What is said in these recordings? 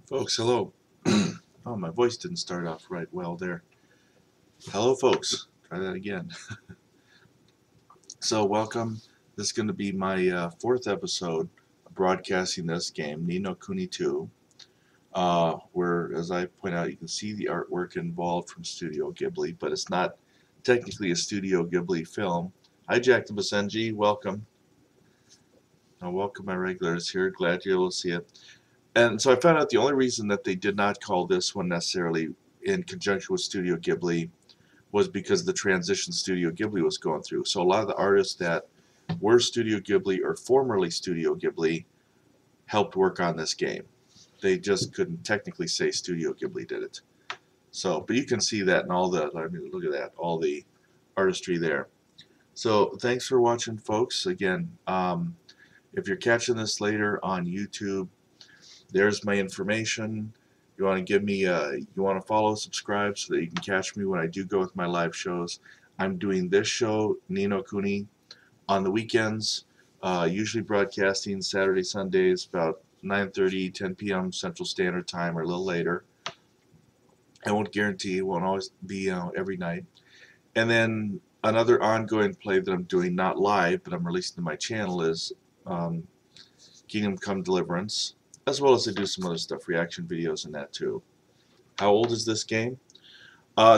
Folks, hello. Oh, my voice didn't start off right well there. Hello, folks. Try that again. So, welcome. This is going to be my fourth episode of broadcasting this game, Ni no Kuni 2, where, as I point out, you can see the artwork involved from Studio Ghibli, but it's not technically a Studio Ghibli film. Hi, Jack the Basenji. Welcome. Welcome, my regulars here. Glad you're able to see it. And so I found out the only reason that they did not call this one necessarily in conjunction with Studio Ghibli was because of the transition Studio Ghibli was going through. So a lot of the artists that were Studio Ghibli or formerly Studio Ghibli helped work on this game. They just couldn't technically say Studio Ghibli did it. So, but you can see that in all the, I mean, look at that, all the artistry there. So thanks for watching, folks. Again, if you're catching this later on YouTube, there's my information. You want to give me you want to follow, subscribe so that you can catch me when I do go with my live shows. I'm doing this show, Ni no Kuni, on the weekends, usually broadcasting Saturday, Sundays, about 9:30, 10 p.m. Central Standard Time or a little later. I won't guarantee it won't always be every night. And then another ongoing play that I'm doing, not live, but I'm releasing to my channel, is Kingdom Come Deliverance, as well as I do some other stuff, reaction videos and that too. How old is this game?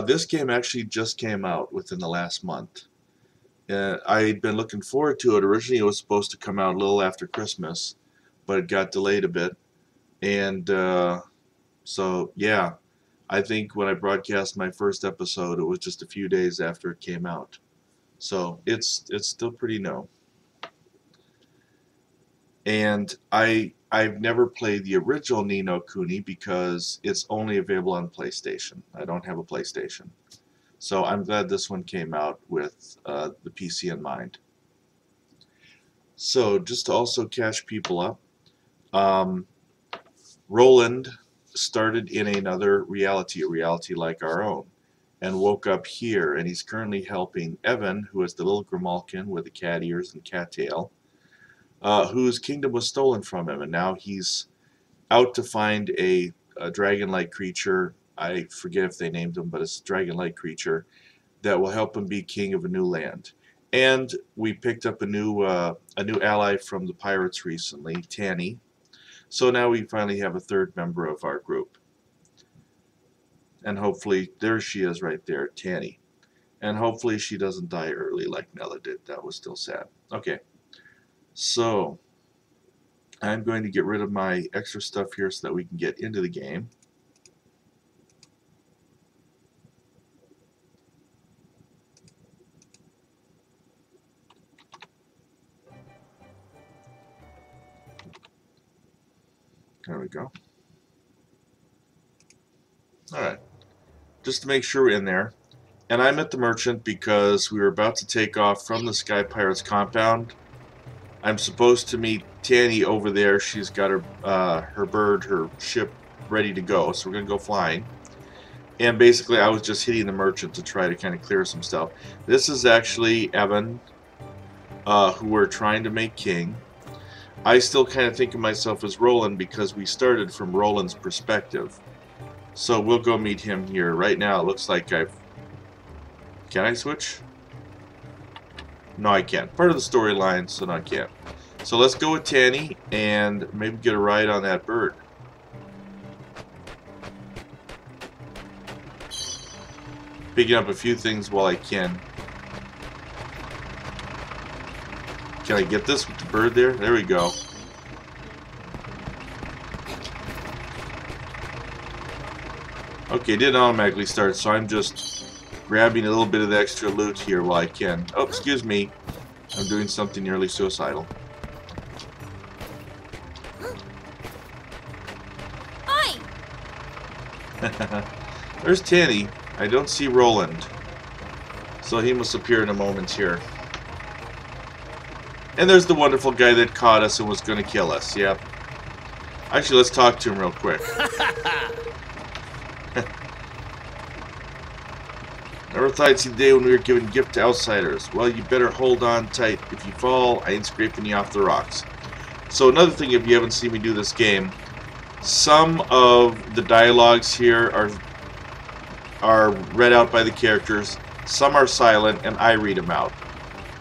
This game actually just came out within the last month. I'd been looking forward to it. Originally it was supposed to come out a little after Christmas, but it got delayed a bit. And so yeah, I think when I broadcast my first episode, it was just a few days after it came out. So it's still pretty new. And I've never played the original Ni no Kuni because it's only available on PlayStation. I don't have a PlayStation. So I'm glad this one came out with the PC in mind. So just to also catch people up, Roland started in another reality, a reality like our own, and woke up here, and he's currently helping Evan, who is the little Grimalkin with the cat ears and cat tail, whose kingdom was stolen from him, and now he's out to find a dragon-like creature. I forget if they named him, but it's a dragon-like creature that will help him be king of a new land. And we picked up a new ally from the pirates recently, Tani. So now we finally have a third member of our group. And hopefully, there she is right there, Tani. And hopefully she doesn't die early like Nella did. That was still sad. Okay. So, I'm going to get rid of my extra stuff here so that we can get into the game. There we go. Alright. Just to make sure we're in there. And I'm at the merchant because we were about to take off from the Sky Pirates compound. I'm supposed to meet Tani over there. She's got her bird, her ship ready to go, so we're going to go flying. And basically I was just hitting the merchant to try to kind of clear some stuff. This is actually Evan, who we're trying to make king. I still kind of think of myself as Roland because we started from Roland's perspective. So we'll go meet him here. Right now it looks like I've... Can I switch? No, I can't. Part of the storyline, so no, I can't. So let's go with Tani and maybe get a ride on that bird. Picking up a few things while I can. Can I get this with the bird there? There we go. Okay, it didn't automatically start, so I'm just grabbing a little bit of the extra loot here while I can. Oh, excuse me. I'm doing something nearly suicidal. Oi! There's Tani. I don't see Roland. So he must appear in a moment here. And there's the wonderful guy that caught us and was going to kill us. Yep. Actually, let's talk to him real quick. Never thought I'd see the day when we were giving gift to outsiders. Well, you better hold on tight. If you fall, I ain't scraping you off the rocks. So another thing, if you haven't seen me do this game, Some of the dialogues here are read out by the characters. Some are silent, and I read them out.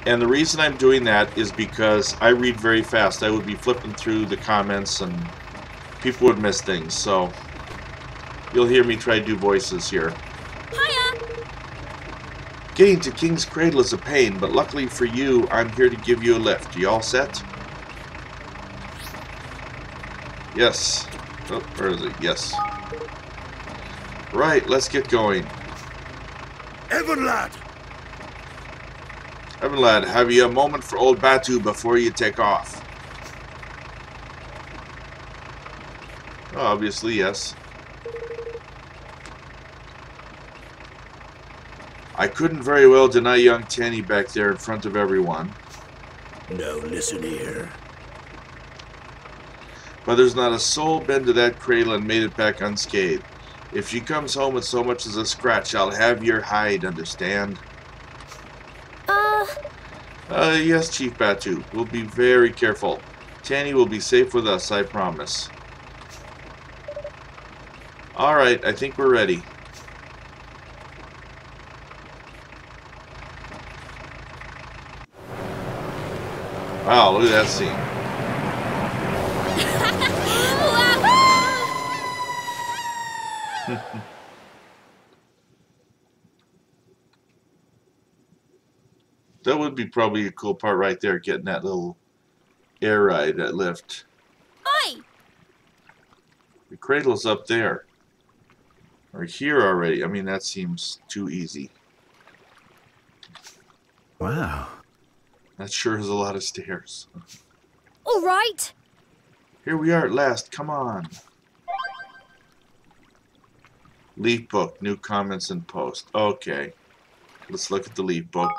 And the reason I'm doing that is because I read very fast. I would be flipping through the comments, and people would miss things. So you'll hear me try to do voices here. Hiya! Getting to King's Cradle is a pain, but luckily for you, I'm here to give you a lift. You all set? Yes. Oh, where is it? Yes. Right, let's get going. Evan lad! Evan lad, have you a moment for old Batu before you take off? Oh, obviously, yes. I couldn't very well deny young Tani back there in front of everyone. No, listen here. But there's not a soul been to that cradle and made it back unscathed. If she comes home with so much as a scratch, I'll have your hide, understand? Yes, Chief Batu. We'll be very careful. Tani will be safe with us, I promise. Alright, I think we're ready. Wow, look at that scene. That would be probably a cool part right there, getting that little air ride, that lift. Oi! The cradle's up there. Or here already. I mean, that seems too easy. Wow. That sure is a lot of stairs. All right. Here we are at last. Come on. Leaf book. New comments and post. Okay. Let's look at the leaf book.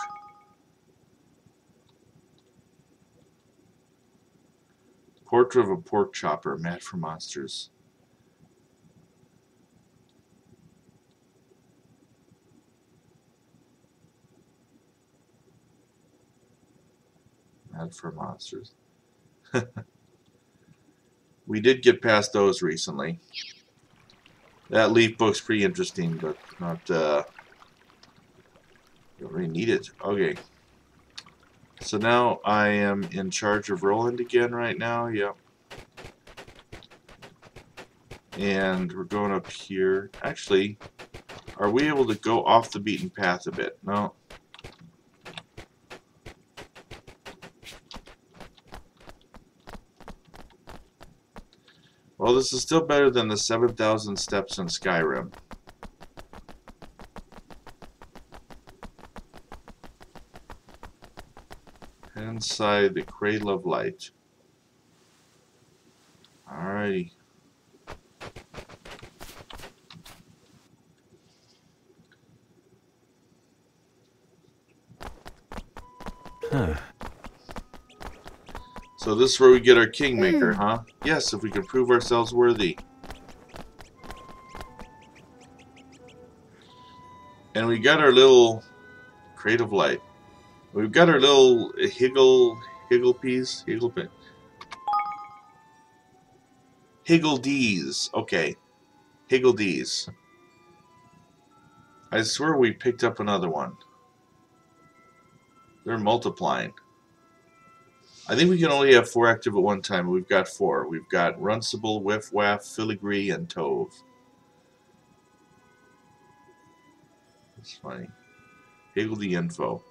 Portrait of a pork chopper. Mad for monsters. Mad for monsters. We did get past those recently. That leaf book's pretty interesting, but not, don't really need it. Okay. So now I am in charge of Roland again right now. Yep. And we're going up here. Actually, are we able to go off the beaten path a bit? No. Well, this is still better than the 7,000 steps in Skyrim. Inside the Cradle of Light. Alrighty. Huh. So this is where we get our Kingmaker, huh? Yes, if we can prove ourselves worthy. And we got our little Crate of Light. We've got our little Higgle Dees. Okay. Higgle Dees. I swear we picked up another one. They're multiplying. I think we can only have 4 active at one time. We've got 4. We've got Runcible, Whiff Waff, Filigree, and Tove. That's funny. Higgle the info.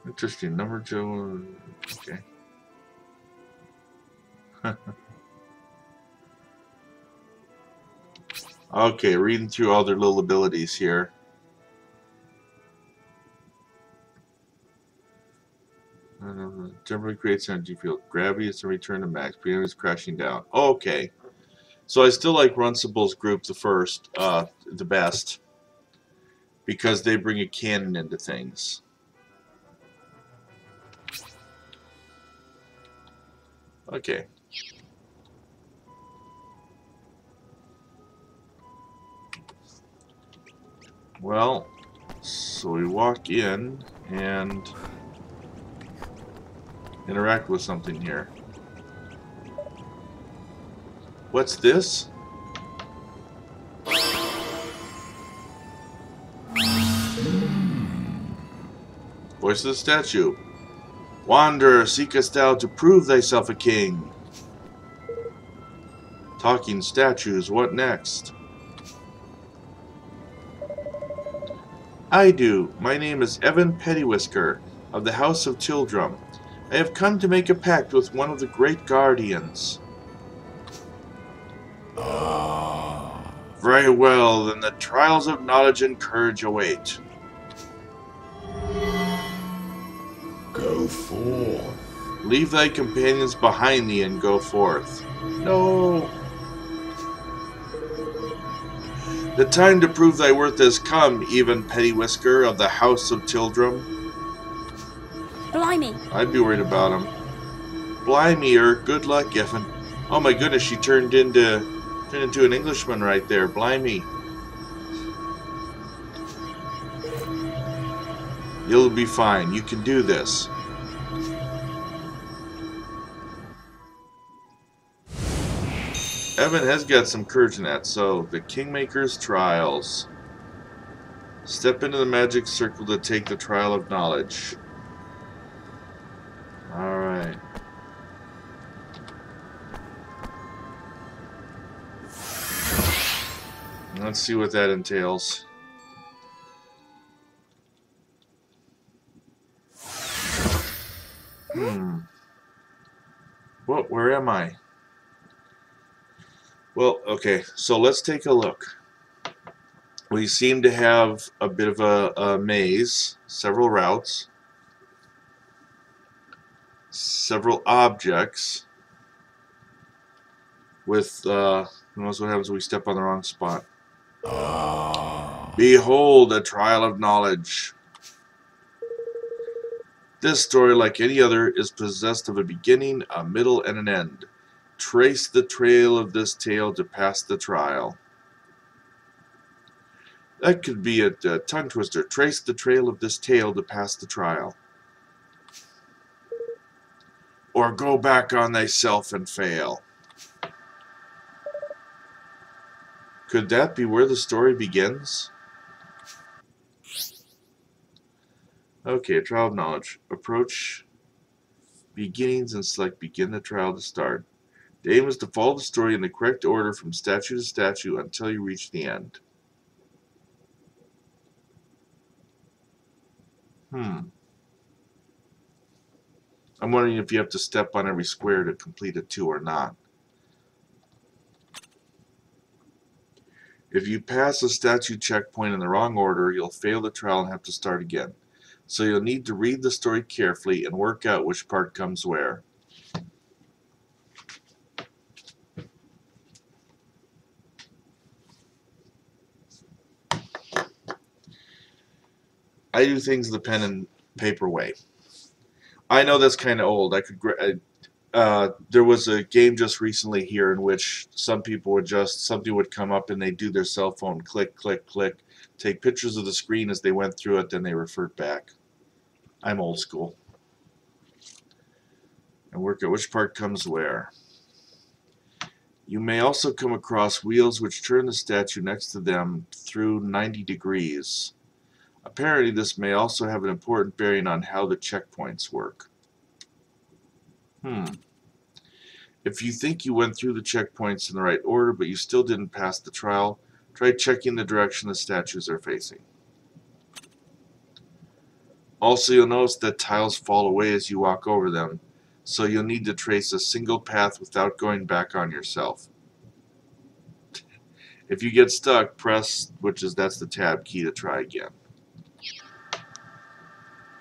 Interesting. Number 2. Okay. Okay, reading through all their little abilities here. Temporarily creates energy field. Gravity is to return to max. Being is crashing down. Okay. So I still like Runcible's group the best. Because they bring a cannon into things. Okay. Well, so we walk in, and interact with something here. What's this? Voice of the statue. Wanderer, seekest thou to prove thyself a king? Talking statues, what next? I do. My name is Evan Pettywhisker, of the House of Tildrum. I have come to make a pact with one of the great guardians. Very well, then the trials of knowledge and courage await. Go forth. Leave thy companions behind thee and go forth. No. The time to prove thy worth has come, even Pettywhisker of the House of Tildrum. Blimey. I'd be worried about him. Blimey, good luck, Evan. Oh my goodness, she turned into an Englishman right there. Blimey. You'll be fine. You can do this. Evan has got some courage in that. So, the Kingmaker's trials. Step into the magic circle to take the trial of knowledge. Alright. Let's see what that entails. What? Where am I? Well, okay, so let's take a look. We seem to have a bit of a maze, several routes, several objects, with, who knows what happens when we step on the wrong spot. Behold, a trial of knowledge. This story, like any other, is possessed of a beginning, a middle, and an end. Trace the trail of this tale to pass the trial. That could be a tongue twister. Trace the trail of this tale to pass the trial. Or go back on thyself and fail. Could that be where the story begins? Okay, trial of knowledge. Approach beginnings and select begin the trial to start. The aim is to follow the story in the correct order from statue to statue until you reach the end. I'm wondering if you have to step on every square to complete it too or not. If you pass a statue checkpoint in the wrong order, you'll fail the trial and have to start again. So you'll need to read the story carefully and work out which part comes where. I do things the pen and paper way. I know that's kind of old. There was a game just recently here in which some people would something would come up and they'd do their cell phone, click, click, click, take pictures of the screen as they went through it, then they revert back. I'm old school. And work out which part comes where. You may also come across wheels which turn the statue next to them through 90 degrees. Apparently, this may also have an important bearing on how the checkpoints work. If you think you went through the checkpoints in the right order, but you still didn't pass the trial, try checking the direction the statues are facing. Also, you'll notice that tiles fall away as you walk over them, so you'll need to trace a single path without going back on yourself. If you get stuck, press, that's the tab key to try again.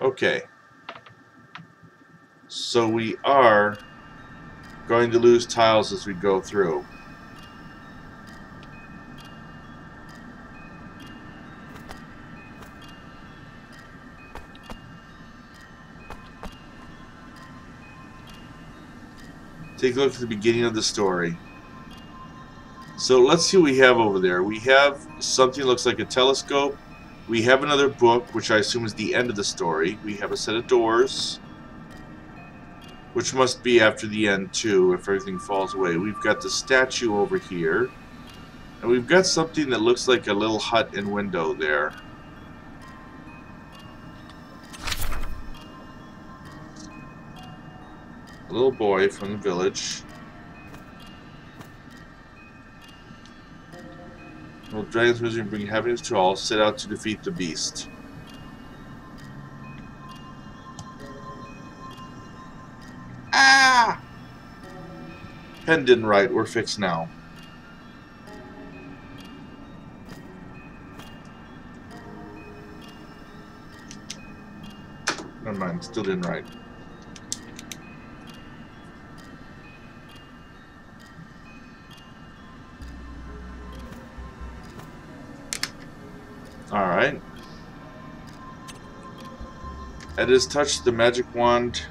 Okay. So we are going to lose tiles as we go through. Take a look at the beginning of the story. So let's see what we have over there. We have something that looks like a telescope. We have another book, which I assume is the end of the story. We have a set of doors, which must be after the end too, if everything falls away. We've got the statue over here. And we've got something that looks like a little hut and window there. A little boy from the village. Will dragons misery bring happiness to all, set out to defeat the beast. Ah! Pen didn't write, we're fixed now. Never mind, still didn't write. Alright. At his touch, the magic wand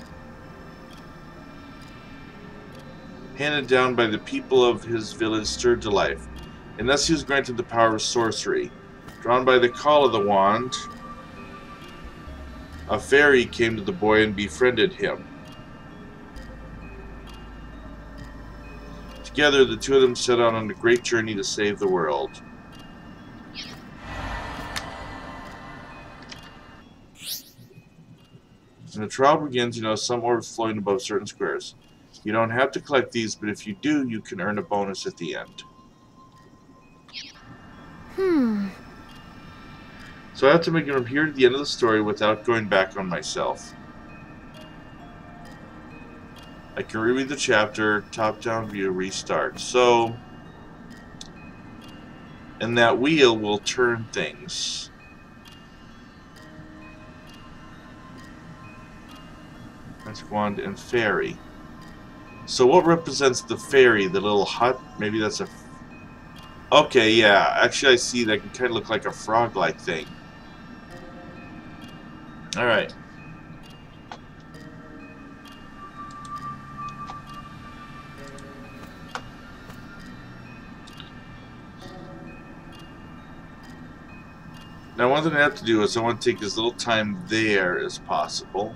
handed down by the people of his village stirred to life. And thus he was granted the power of sorcery. Drawn by the call of the wand, a fairy came to the boy and befriended him. Together, the two of them set out on a great journey to save the world. When the trial begins, you know some orbs floating above certain squares. You don't have to collect these, but if you do, you can earn a bonus at the end. So I have to make it from here to the end of the story without going back on myself. I can reread the chapter, top-down view, restart. So, and that wheel will turn things. Magic wand and fairy. So what represents the fairy? The little hut? Maybe that's a... Okay, yeah. Actually, I see that can kind of look like a frog-like thing. Alright. Now, one thing I have to do is I want to take as little time there as possible.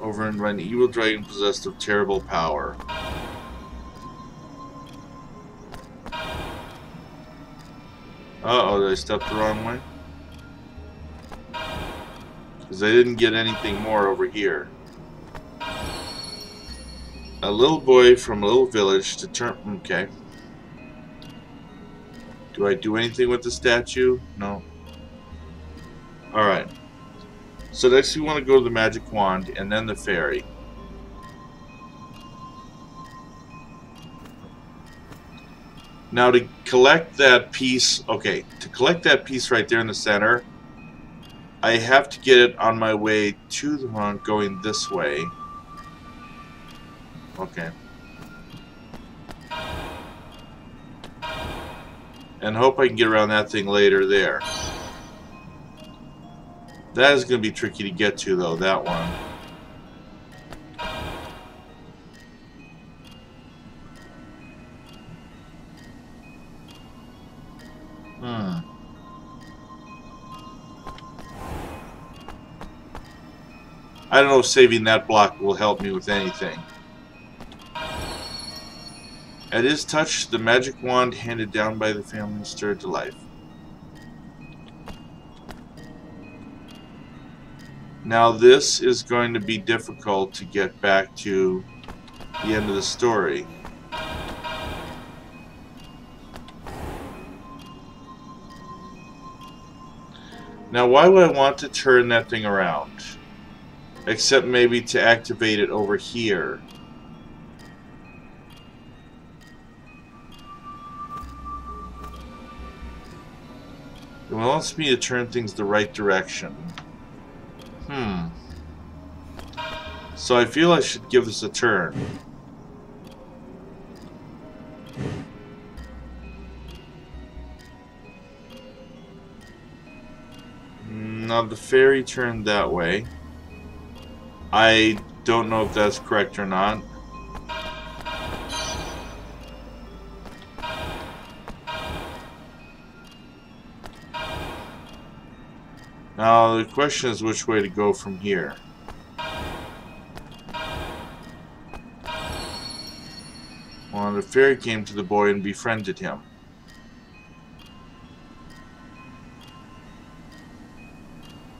Overrun by an evil dragon possessed of terrible power. Uh-oh, did I step the wrong way? Because I didn't get anything more over here. A little boy from a little village to turn... Okay. Do I do anything with the statue? No. Alright. So next we want to go to the magic wand and then the fairy. Now to collect that piece, okay, to collect that piece right there in the center, I have to get it on my way to the wand going this way. Okay. And hope I can get around that thing later there. That is going to be tricky to get to, though, that one. I don't know if saving that block will help me with anything. At his touch, the magic wand handed down by the family stirred to life. Now this is going to be difficult to get back to the end of the story. Now why would I want to turn that thing around? Except maybe to activate it over here. It wants me to turn things the right direction. So I feel I should give this a turn. Now the fairy turned that way. I don't know if that's correct or not. Now the question is which way to go from here. Well, the fairy came to the boy and befriended him.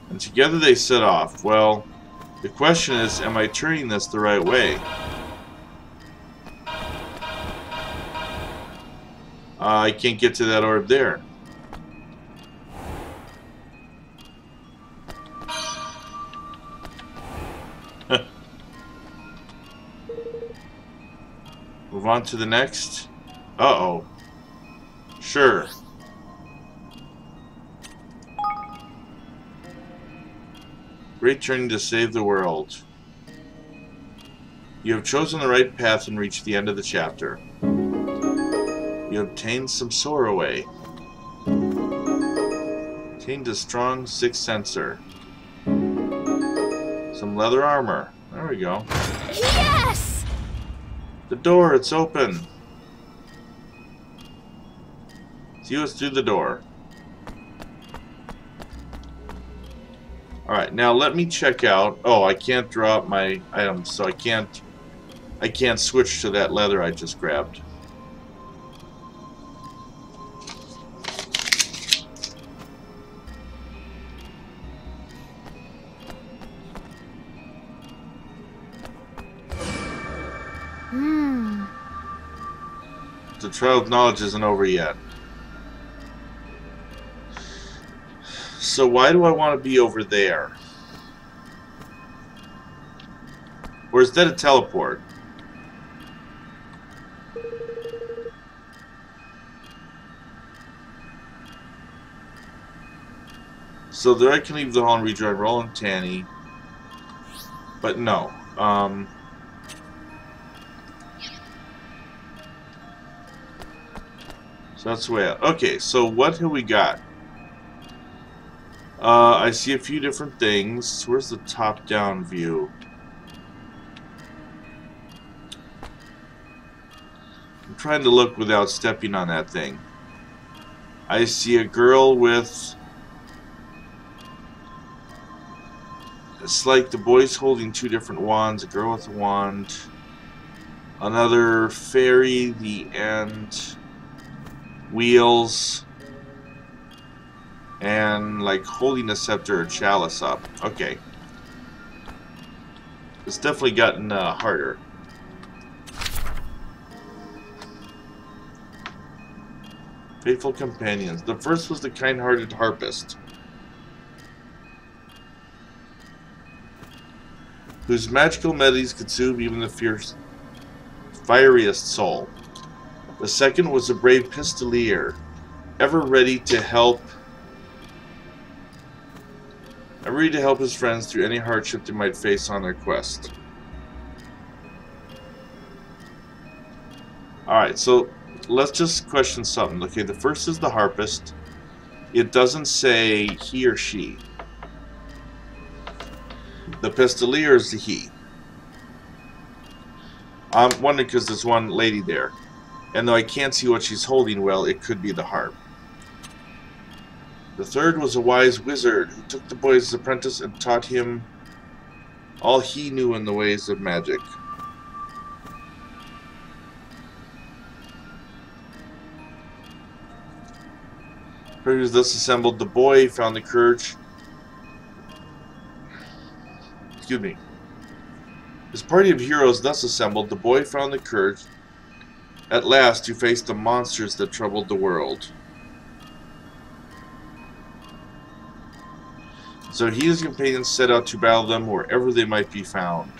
And together they set off. Well, the question is, am I turning this the right way? I can't get to that orb there. Move on to the next. Uh-oh. Sure. Great journey to save the world. You have chosen the right path and reached the end of the chapter. You obtained some Sorroway. Obtained a strong 6 sensor. Some leather armor. There we go. Yes! The door, it's open. See what's through the door. Alright, now let me check out. Oh, I can't drop my items, so I can't switch to that leather I just grabbed. The Trial of Knowledge isn't over yet. So why do I want to be over there? Or is that a teleport? So there I can leave the hall and rejoin Roland Tani. But no. So that's the way out. Okay, so what have we got? I see a few different things. Where's the top-down view? I'm trying to look without stepping on that thing. I see a girl with... It's like the boy's holding two different wands. A girl with a wand. Another fairy, the end. Wheels. And like holding a scepter or chalice up. Okay. It's definitely gotten harder. Faithful companions. The first was the kind-hearted harpist, whose magical melodies consume even the fieriest soul. The second was a brave pistolier, ever ready to help his friends through any hardship they might face on their quest. Alright, so let's just question something. Okay, the first is the harpist. It doesn't say he or she. The pistolier is the he. I'm wondering because there's one lady there. And though I can't see what she's holding well, it could be the harp. The third was a wise wizard who took the boy as his apprentice and taught him all he knew in the ways of magic. Predators thus assembled, the boy found the courage. Excuse me. His party of heroes thus assembled, the boy found the courage at last to face the monsters that troubled the world. So he and his companions set out to battle them wherever they might be found.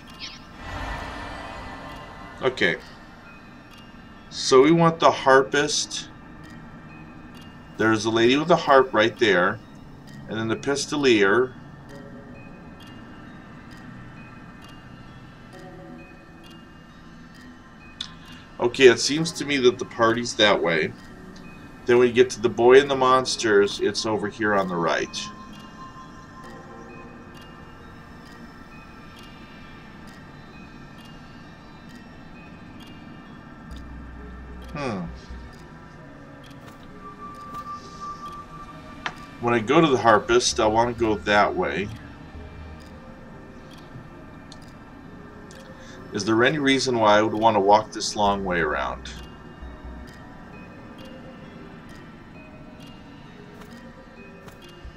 Okay. So we want the harpist. There's a lady with a harp right there. And then the pistolier. Okay, it seems to me that the party's that way. Then when you get to the boy and the monsters, it's over here on the right. when I go to the Harpist, I want to go that way. Is there any reason why I would want to walk this long way around?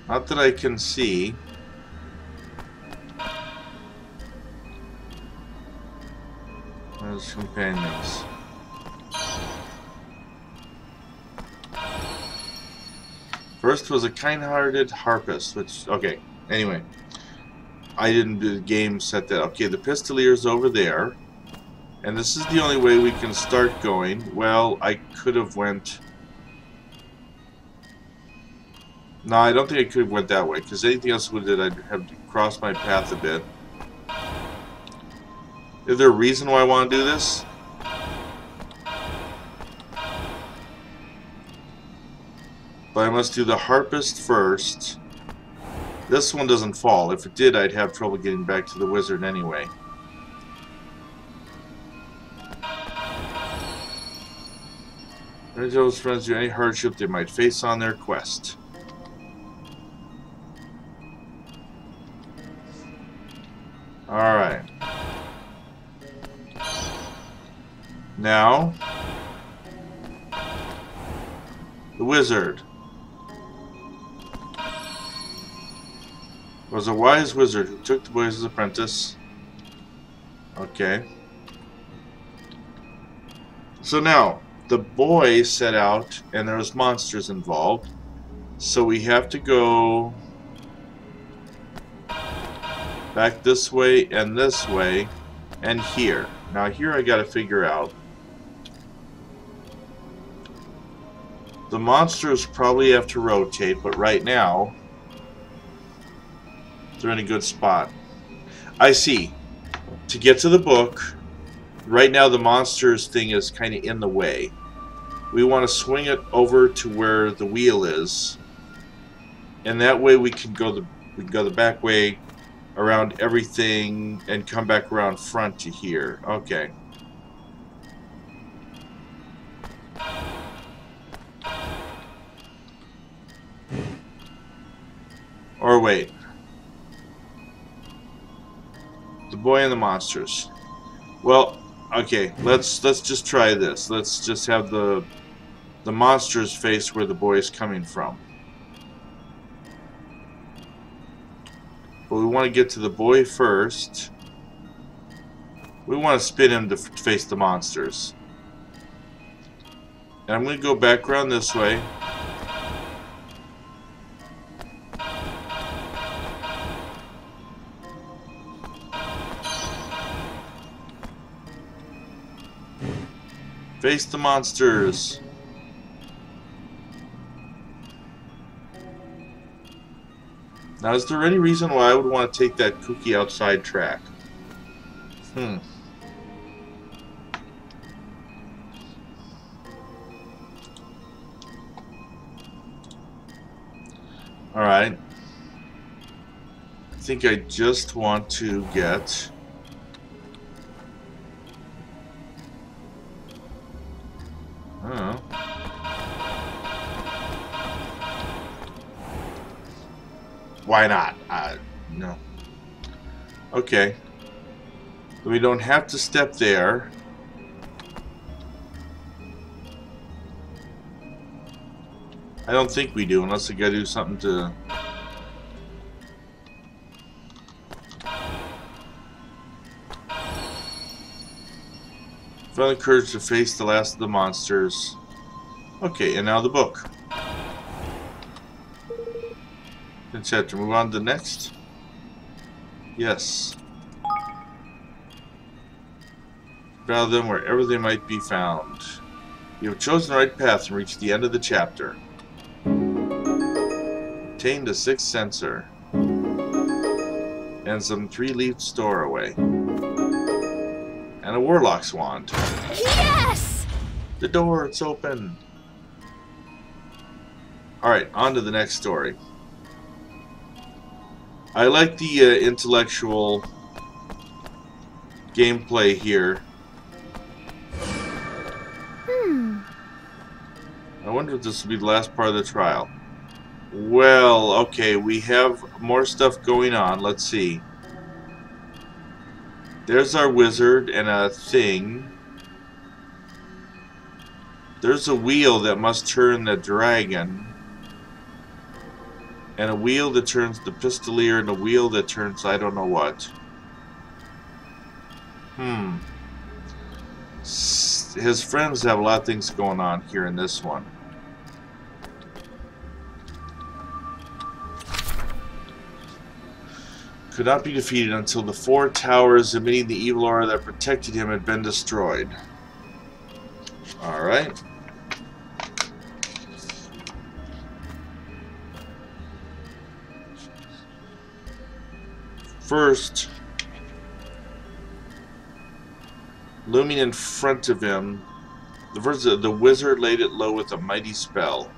Not that I can see. There's companions. First was a kind-hearted harpist, which, okay, anyway. I didn't do the game set that. Okay, the Pistolier's over there. And this is the only way we can start going. Well, I could have went... No, I don't think I could have went that way, because anything else would have, I'd have to cross my path a bit. Is there a reason why I want to do this? But I must do the Harpist first. This one doesn't fall. If it did, I'd have trouble getting back to the wizard anyway. Joe's friends do any hardship they might face on their quest. Alright. Now, the wizard was a wise wizard who took the boy as his apprentice. Okay. So now, the boy set out, and there was monsters involved. So we have to go back this way, and here. Now here I gotta figure out. The monsters probably have to rotate, but right now they're in a good spot. I see. To get to the book, right now the monsters thing is kind of in the way. We want to swing it over to where the wheel is, and that way we can go the back way around everything and come back around front to here. Okay. Or wait. The boy and the monsters. Well, okay, let's just try this. Let's just have the monsters face where the boy is coming from. But we want to get to the boy first. We want to spin him to face the monsters. And I'm going to go back around this way. Face the monsters. Now, is there any reason why I would want to take that kooky outside track? Alright. I think I just want to get... I don't know. Why not? No. Okay. We don't have to step there. I don't think we do, unless I gotta do something to... Found the courage to face the last of the monsters. Okay, and now the book. Chapter. Move on to the next. Yes. Battle them wherever they might be found. You have chosen the right path and reached the end of the chapter. Obtained a 6th sensor. And some 3-leafed stowaway. And a warlock's wand. Yes! The door, it's open. Alright, on to the next story. I like the intellectual gameplay here. I wonder if this will be the last part of the trial. Well, okay, we have more stuff going on. Let's see. There's our wizard and a thing. There's a wheel that must turn the dragon. And a wheel that turns the pistolier and a wheel that turns I don't know what. His friends have a lot of things going on here in this one. Could not be defeated until the 4 towers emitting the evil aura that protected him had been destroyed. Alright. First, looming in front of him, the wizard laid it low with a mighty spell.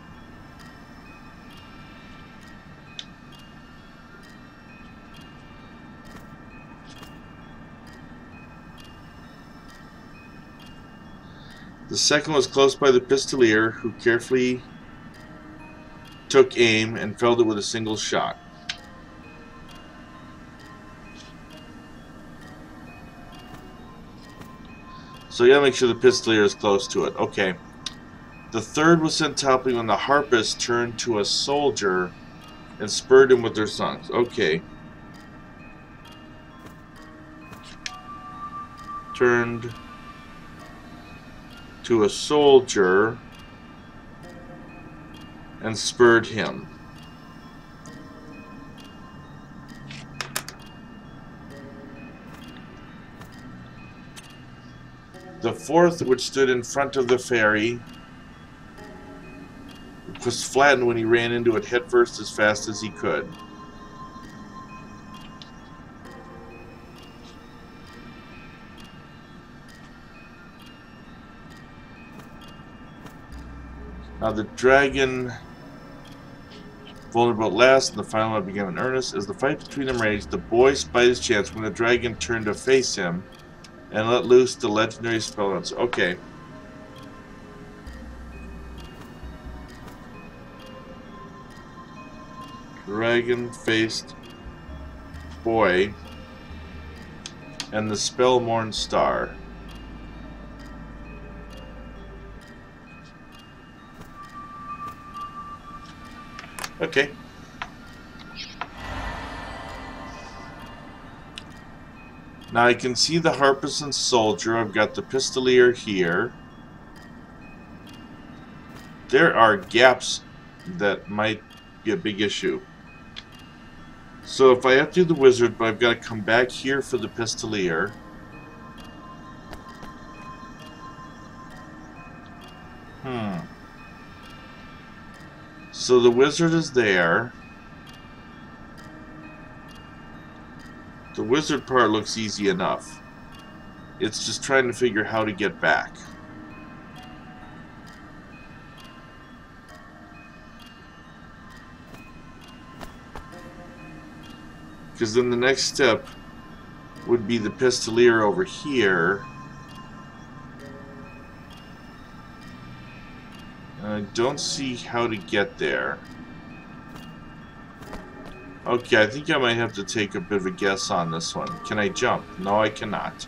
The second was close by the pistolier, who carefully took aim and felled it with a single shot. So you gotta make sure the pistolier is close to it. Okay. The third was sent toppling when the harpists turned to a soldier and spurred him with their songs. Okay. Turned to a soldier and spurred him. The fourth, which stood in front of the ferry, was flattened when he ran into it headfirst as fast as he could. Now the dragon vulnerable at last, and the final one began in earnest. As the fight between them raged, the boy spied his chance when the dragon turned to face him and let loose the legendary spell. Okay. Dragon-faced boy and the spell-morn star. Okay. Now I can see the harpist and soldier. I've got the pistolier here. There are gaps that might be a big issue. So if I have to do the wizard, but I've got to come back here for the pistolier. So the wizard is there. The wizard part looks easy enough. It's just trying to figure how to get back. Because then the next step would be the pistolier over here. And I don't see how to get there. Okay, I think I might have to take a bit of a guess on this one. Can I jump? No, I cannot.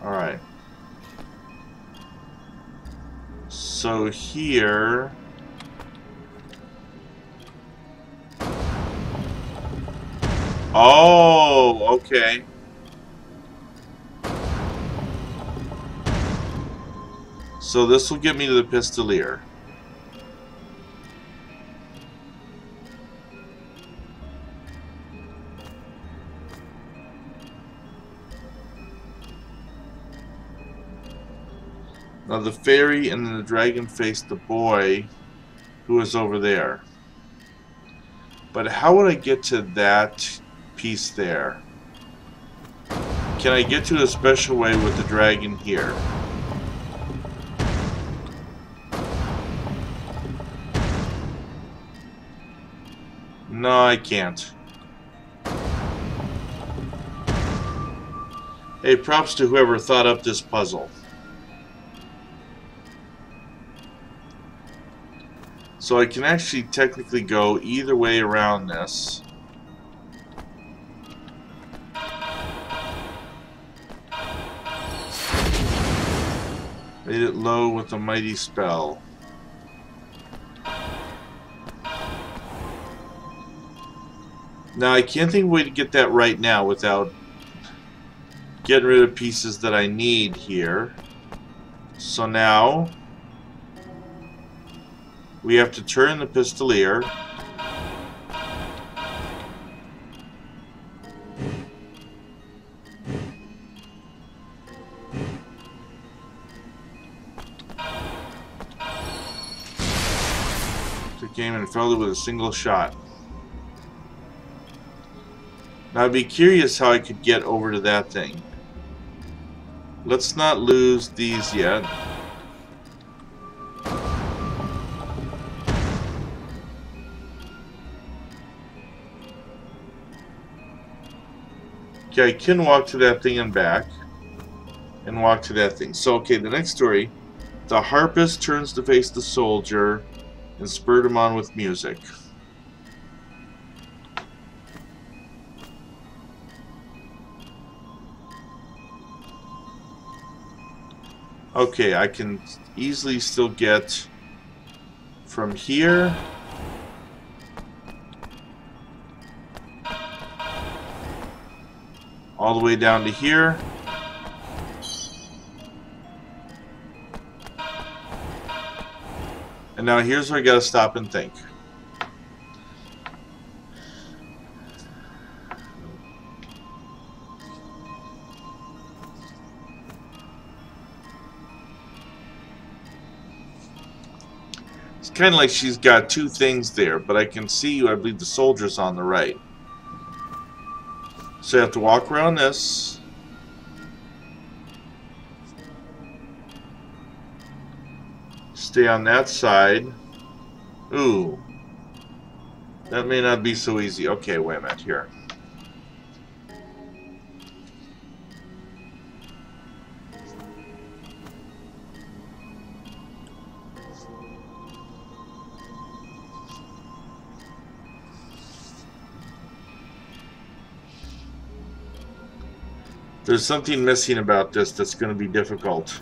Alright. So here... Oh, okay. So this will get me to the pistolier. Now the fairy and then the dragon faced the boy who is over there. But how would I get to that piece there? Can I get to it a special way with the dragon here? No, I can't. Hey, props to whoever thought up this puzzle. So I can actually technically go either way around this. Made it low with a mighty spell. Now I can't think of a way to get that right now without getting rid of pieces that I need here. So now we have to turn the pistolier. Took aim and felled it with a single shot. Now I'd be curious how I could get over to that thing. Let's not lose these yet. Okay, I can walk to that thing and back. And walk to that thing. So, okay, the next story. The harpist turns to face the soldier and spurred him on with music. Okay, I can easily still get from here all the way down to here. And now here's where I gotta stop and think. It's kind of like she's got two things there, but I can see, I believe, the soldier's on the right. So I have to walk around this. Stay on that side. Ooh. That may not be so easy. Okay, wait a minute here. There's something missing about this that's going to be difficult.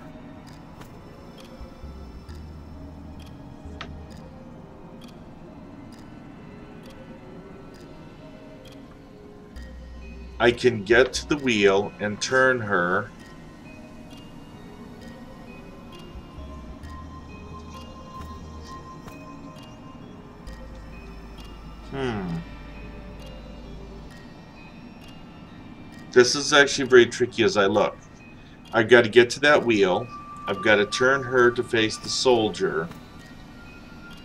I can get to the wheel and turn her. This is actually very tricky as I look. I've got to get to that wheel. I've got to turn her to face the soldier.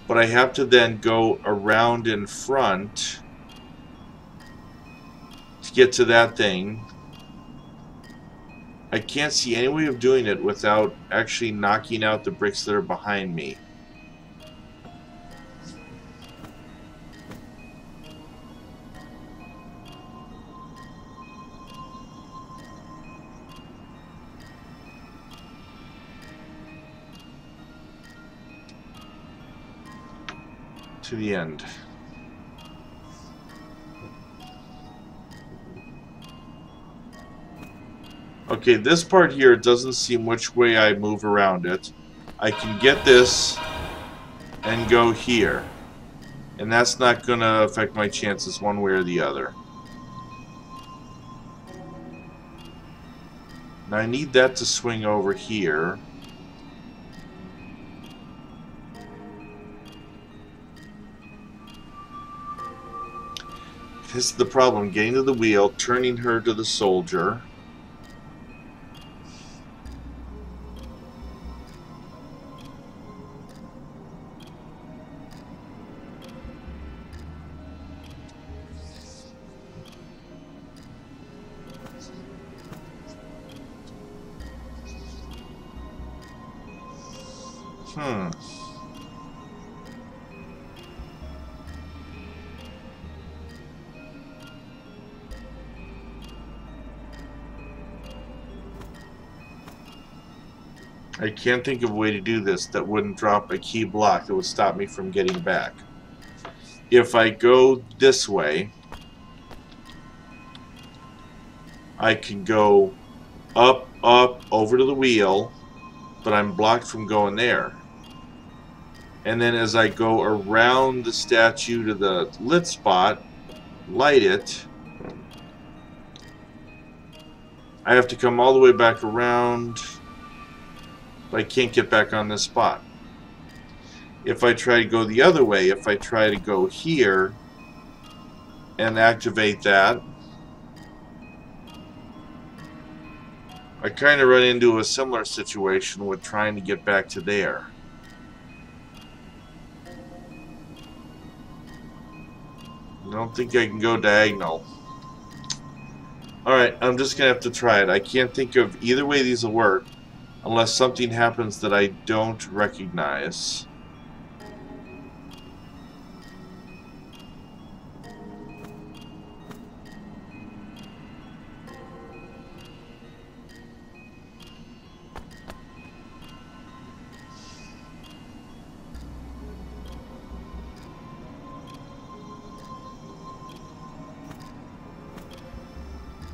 But I have to then go around in front to get to that thing. I can't see any way of doing it without actually knocking out the bricks that are behind me. To the end. Okay, this part here, it doesn't seem which way I move around it. I can get this and go here. And that's not going to affect my chances one way or the other. Now I need that to swing over here. This is the problem, getting to the wheel, turning her to the soldier. I can't think of a way to do this that wouldn't drop a key block that would stop me from getting back. If I go this way, I can go up, over to the wheel, but I'm blocked from going there. And then as I go around the statue to the lit spot, light it, I have to come all the way back around, but I can't get back on this spot. If I try to go the other way, if I try to go here and activate that, I kind of run into a similar situation with trying to get back to there. I don't think I can go diagonal. Alright, I'm just going to have to try it. I can't think of either way these will work unless something happens that I don't recognize.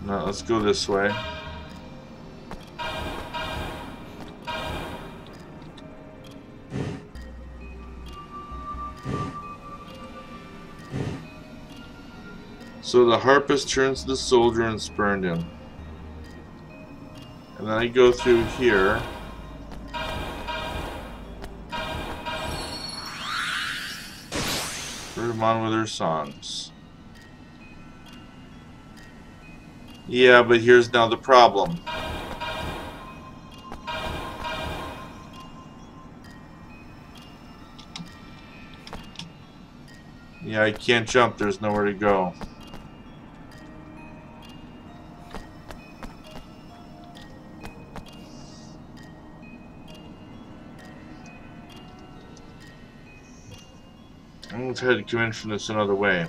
No, let's go this way. So the harpist turns to the soldier and spurned him. And then I go through here. Spurred them on with their songs. Yeah, but here's now the problem. Yeah, I can't jump. There's nowhere to go. I'm going to try to convince this another way.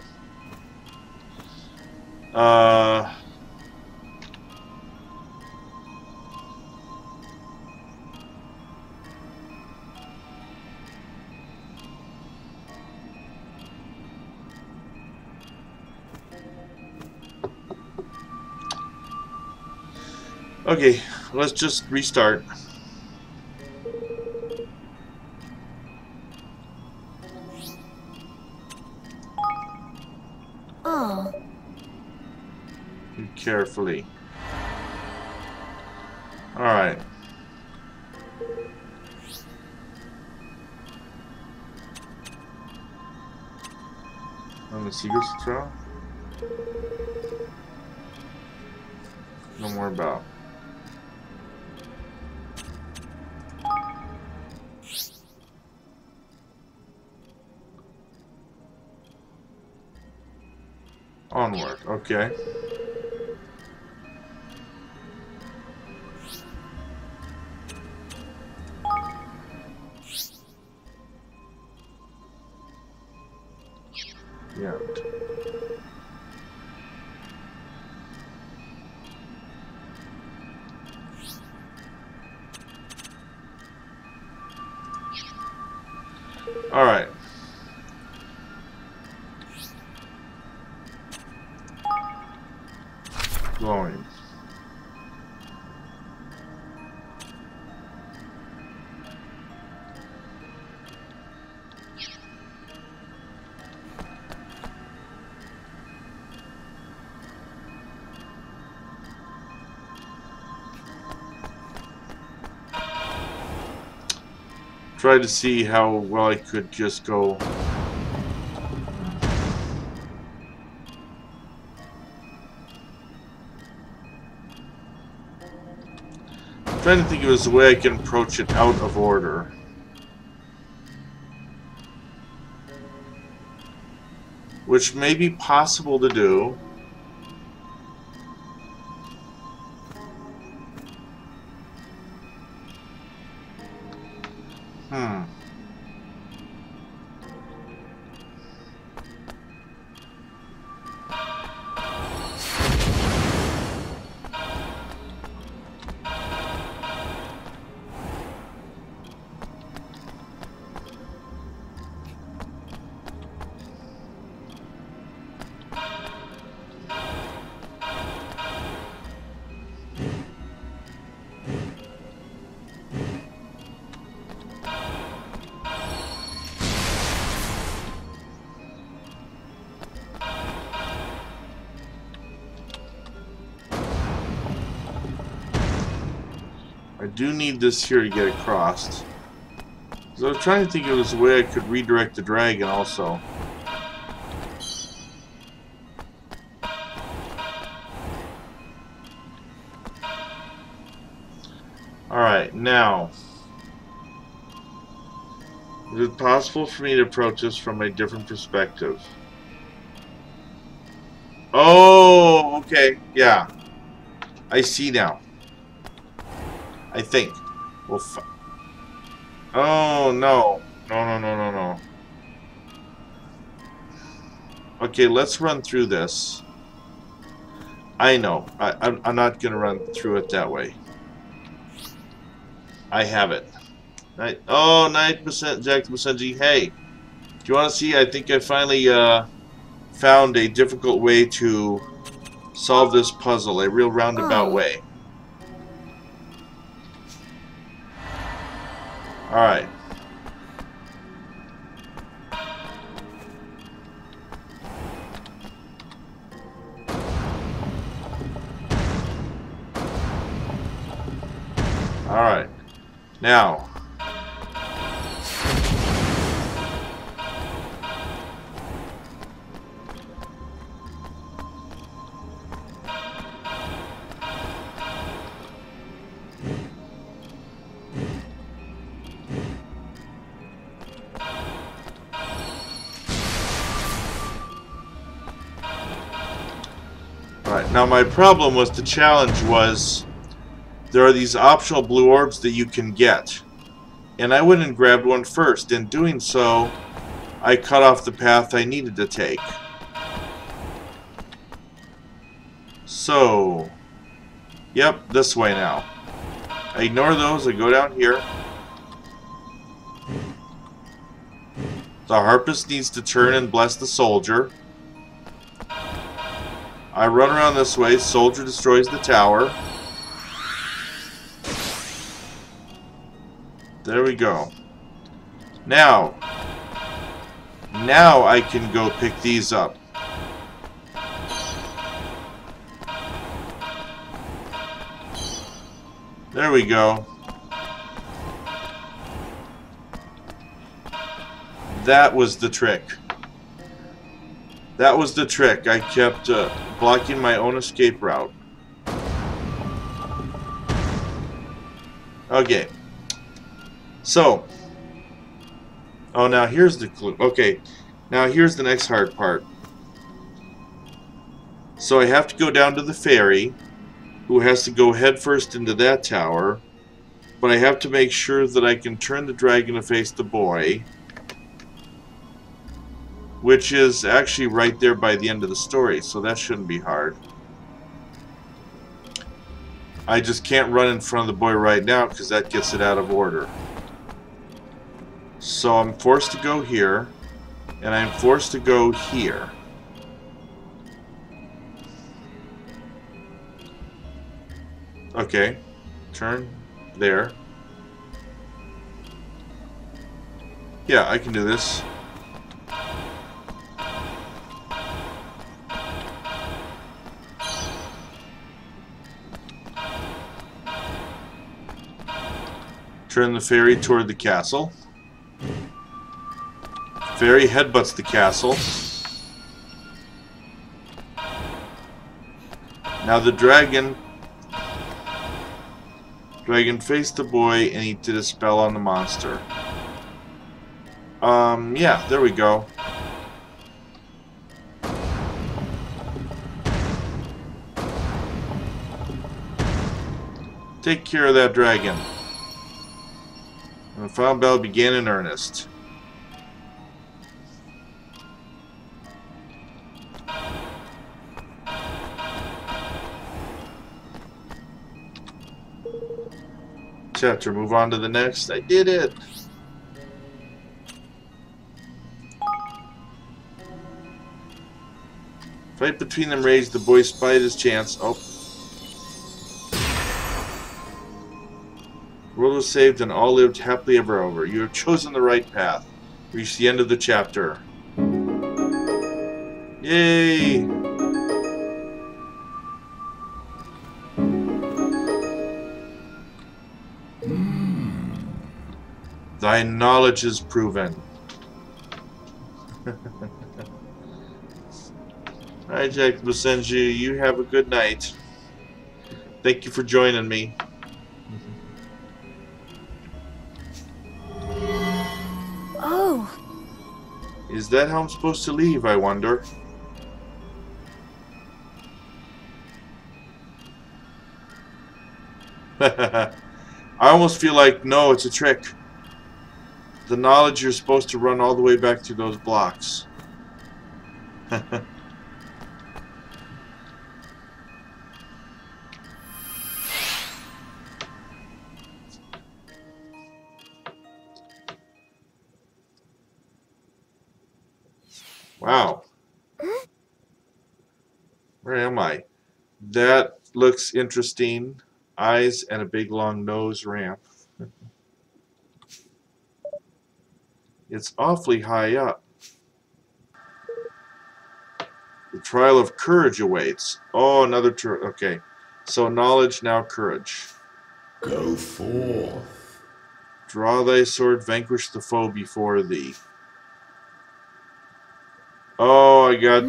Okay, let's just restart. Oh. Carefully. Alright. On the secrets trial? No more about. Onward, okay. Yeah. All right. Glowing. Try to see how well I could just go. I'm trying to think of a way I can approach it out of order. Which may be possible to do. do need this here to get across. So I was trying to think if there was a way I could redirect the dragon also. Alright, now. Is it possible for me to approach this from a different perspective? Oh, okay, yeah. I see now. I think. Well, oh, no. No. Okay, let's run through this. I know. I'm not going to run through it that way. I have it. Oh, 9% Jack Masenji. Hey, do you want to see? I think I finally found a difficult way to solve this puzzle. A real roundabout way. Alright. Alright. Now. Alright, now my problem was the challenge was there are these optional blue orbs that you can get. And I went and grabbed one first. In doing so, I cut off the path I needed to take. So, yep, this way now. I ignore those, I go down here. The harpist needs to turn and bless the soldier. I run around this way, soldier destroys the tower. There we go. Now I can go pick these up. There we go. That was the trick. That was the trick. I kept blocking my own escape route. Okay. So, oh, now here's the clue. Okay, now here's the next hard part. So I have to go down to the fairy, who has to go headfirst into that tower, but I have to make sure that I can turn the dragon to face the boy, which is actually right there by the end of the story, so that shouldn't be hard. I just can't run in front of the boy right now because that gets it out of order. So I'm forced to go here, and I'm forced to go here. Okay, turn there. Yeah, I can do this. Turn the ferry toward the castle. Fairy headbutts the castle. Now the dragon faced the boy and he did a spell on the monster. Yeah, there we go. Take care of that dragon. And the final battle began in earnest. Chapter, move on to the next. I did it! Fight between them raged. The boy spied his chance. Oh. The world was saved and all lived happily ever over. You have chosen the right path. Reach the end of the chapter. Yay! Thy knowledge is proven. Alright, Jack Basenju, you have a good night. Thank you for joining me. Oh. Is that how I'm supposed to leave, I wonder? I almost feel like, no, it's a trick. The knowledge you're supposed to run all the way back through those blocks. Wow. Where am I? That looks interesting. Eyes and a big long nose ramp. It's awfully high up. The trial of courage awaits. Oh, another okay. So knowledge, now courage. Go forth. Draw thy sword, vanquish the foe before thee. Oh, I got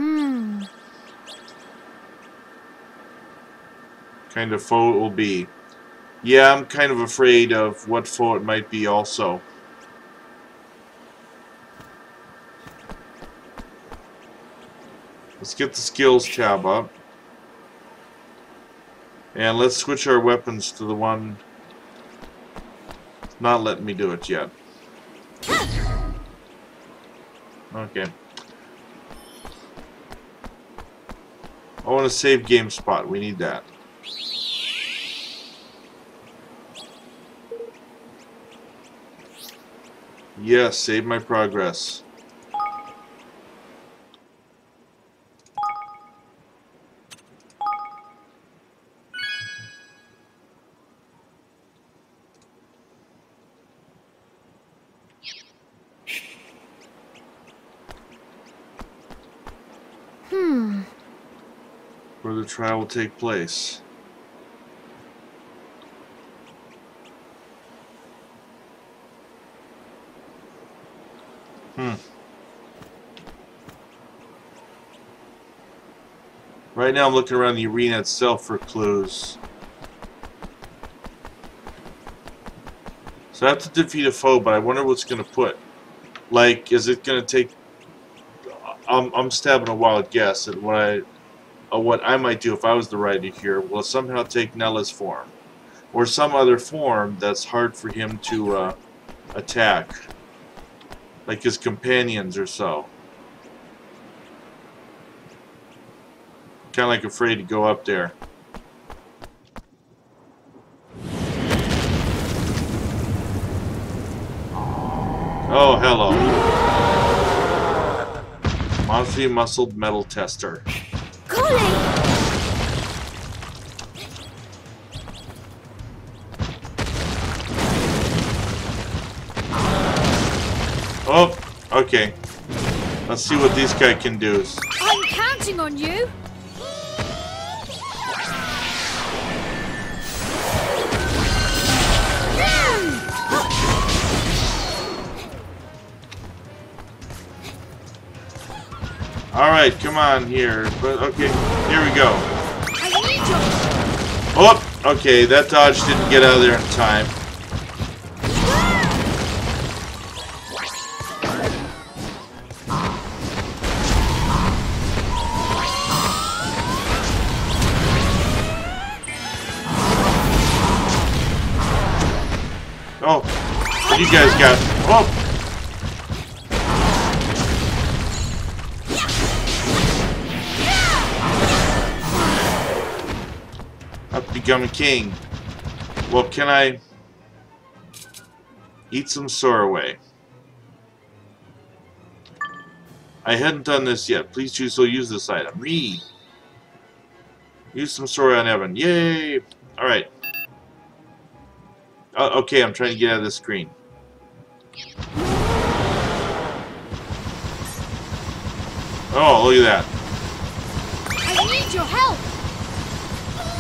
kind of foe it will be. Yeah, I'm kind of afraid of what foe it might be also. Let's get the skills tab up. And let's switch our weapons to the one not letting me do it yet. Okay. I want to save game spot. We need that. Yes, save my progress. Where the trial will take place. Right now I'm looking around the arena itself for clues. So I have to defeat a foe, but I wonder what's going to put. Like, is it going to take... I'm stabbing a wild guess at what I might do if I was the writer here. Will it somehow take Nella's form? Or some other form that's hard for him to attack. Like his companions or so. Kind of like afraid to go up there. Oh, hello. Multi-muscled metal tester. Oh, okay. Let's see what these guys can do. I'm counting on you. Alright, come on here. But okay, here we go. I need you. Oh, okay, that dodge didn't get out of there in time. Oh, what you guys got? Oh! I've become a king. Well, can I eat some Soraway? I hadn't done this yet. Please choose to use this item. Read. Use some Soraway on Evan. Yay! Alright. Okay, I'm trying to get out of this screen. Oh, look at that. I need your help.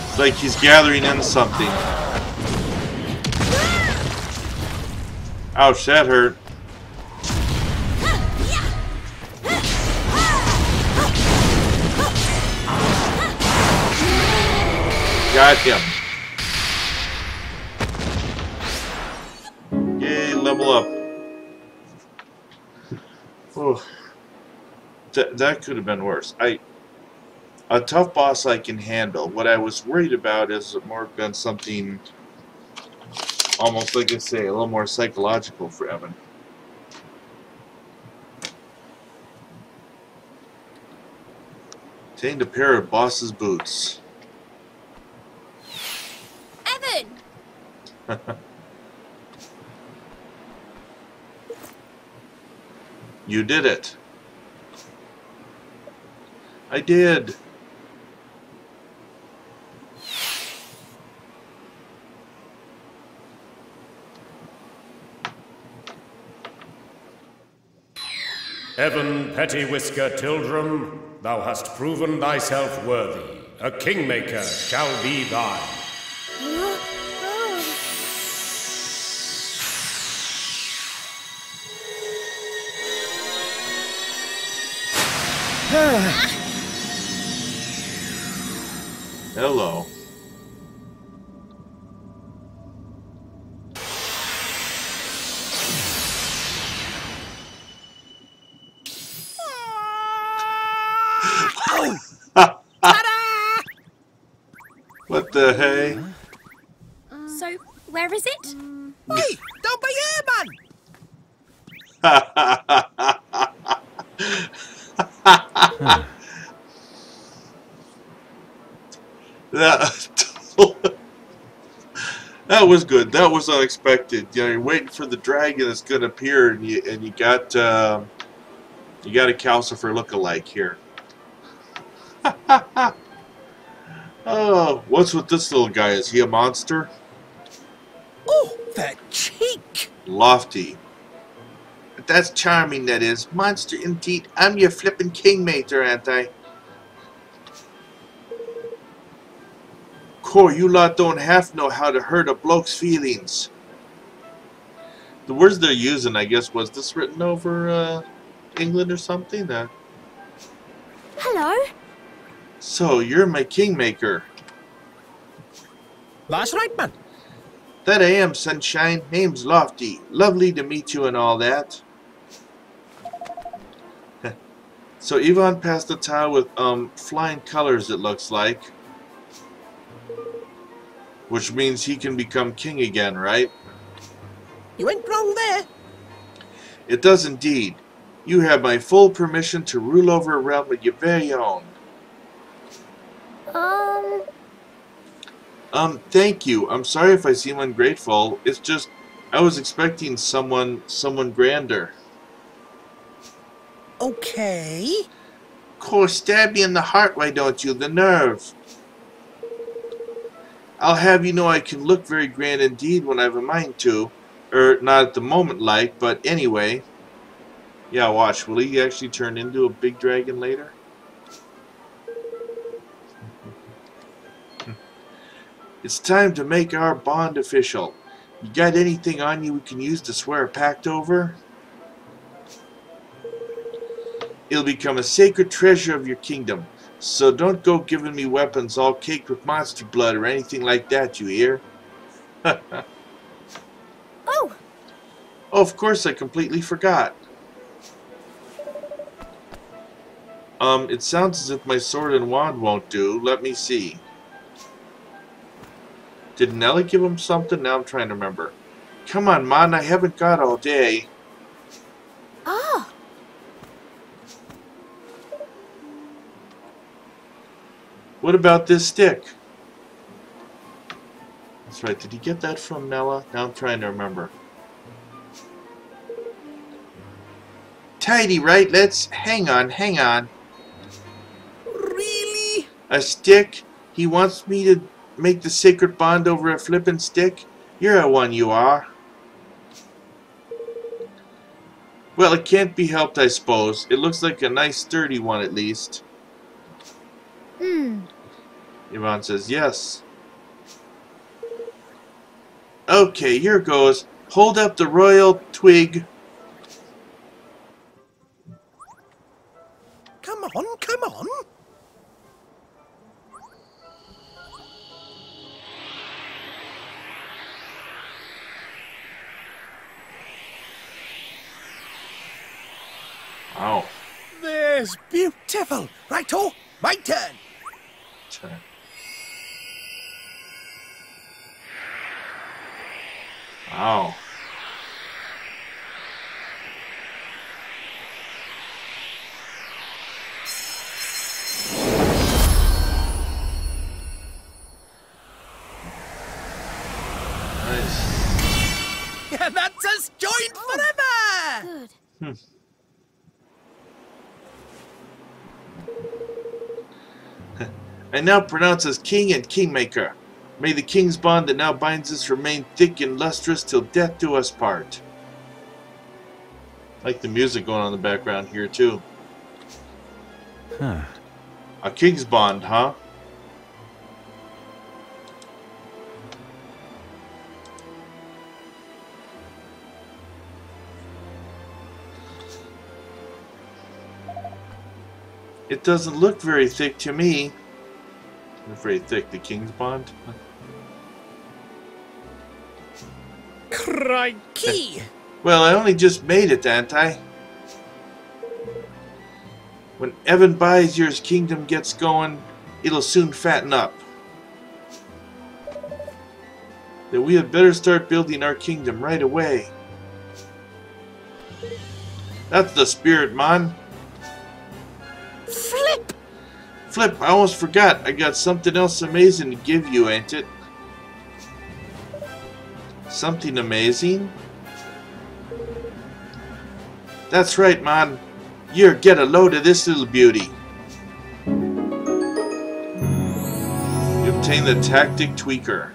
It's like he's gathering in something. Ouch, that hurt. Got him. Yay, level up. Oh, that could have been worse. A tough boss I can handle. What I was worried about is more been something almost, like I say, a little more psychological for Evan. Obtained a pair of boss's boots. Evan! You did it. I did. Evan Pettywhisker Tildrum, thou hast proven thyself worthy. A Kingmaker shall be thine. Hello. What the hey? So, where is it? Hey, don't be here, man! That was good. That was unexpected. You know, you're waiting for the dragon that's going to appear, and you got a Calcifer look-alike here. Oh, what's with this little guy? Is he a monster? Oh, that cheek! Lofty. That's charming, that is. Monster indeed. I'm your flippin' Kingmaker, ain't I? Core, you lot don't half know how to hurt a bloke's feelings. The words they're using, I guess, was this written over England or something? Hello? So, you're my Kingmaker. That's right, man. That I am, sunshine. Name's Lofty. Lovely to meet you and all that. So, Yvonne passed the tile with, flying colors, it looks like. Which means he can become king again, right? You ain't wrong there. It does indeed. You have my full permission to rule over a realm of your very own. Thank you. I'm sorry if I seem ungrateful. It's just, I was expecting someone grander. Okay. Course, stab me in the heart, why don't you? The nerve. I'll have you know I can look very grand indeed when I've a mind to. Not at the moment like, but anyway. Yeah, watch. Will he actually turn into a big dragon later? It's time to make our bond official. You got anything on you we can use to swear a pact over? It'll become a sacred treasure of your kingdom. So don't go giving me weapons all caked with monster blood or anything like that, you hear? Oh! Oh, of course, I completely forgot. It sounds as if my sword and wand won't do. Let me see. Did Nelly give him something? Now I'm trying to remember. Come on, man, I haven't got all day. Ah! What about this stick? That's right, did he get that from Nella? Now I'm trying to remember. Tidy, right? Let's... hang on. Really? A stick? He wants me to make the sacred bond over a flippin' stick? You're a one, you are. Well, it can't be helped, I suppose. It looks like a nice sturdy one, at least. Yvonne says, yes. Okay, here goes. Hold up the royal twig. Come on, come on. Wow. There's beautiful. Righto, my turn. Wow. Nice. Yeah, that's us joined forever. Good. I now pronounce as King and Kingmaker. May the King's bond that now binds us remain thick and lustrous till death do us part. I like the music going on in the background here too. Huh. A King's bond, huh? It doesn't look very thick to me. Not very thick, the King's bond. Crikey. Well, I only just made it, ain't I? When Evan Bizier's kingdom gets going, it'll soon fatten up. That we had better start building our kingdom right away. That's the spirit, man. Flip. Flip, I almost forgot. I got something else amazing to give you, ain't it? Something amazing? That's right, man. Here, get a load of this little beauty. You obtain the Tactic Tweaker.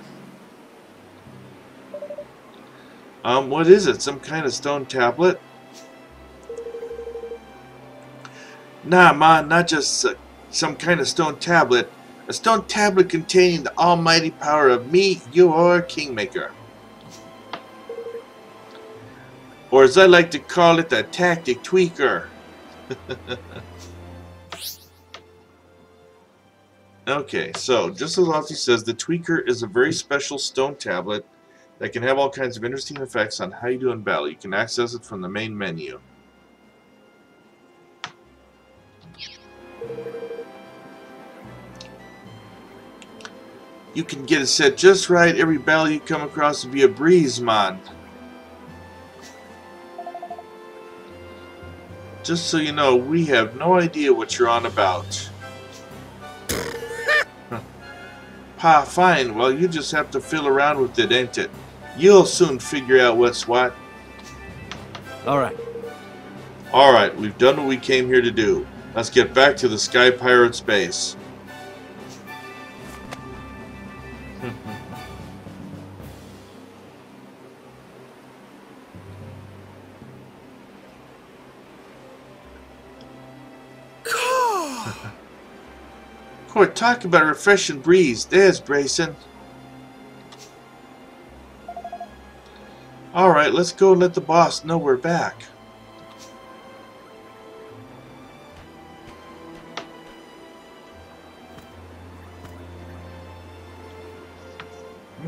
What is it? Some kind of stone tablet? Nah, man, not just some kind of stone tablet. A stone tablet containing the almighty power of me, your Kingmaker. Or as I like to call it, the Tactic Tweaker. Okay, so just as Lofty says, the Tweaker is a very special stone tablet that can have all kinds of interesting effects on how you do in battle. You can access it from the main menu. You can get it set just right. Every battle you come across will be a breeze, man. Just so you know, we have no idea what you're on about. Pa, fine. Well, you just have to fill around with it, ain't it? You'll soon figure out what's what. Alright. Alright, we've done what we came here to do. Let's get back to the Sky Pirate's base. Court, talk about a refreshing breeze. There's Brayson. Alright, let's go and let the boss know we're back.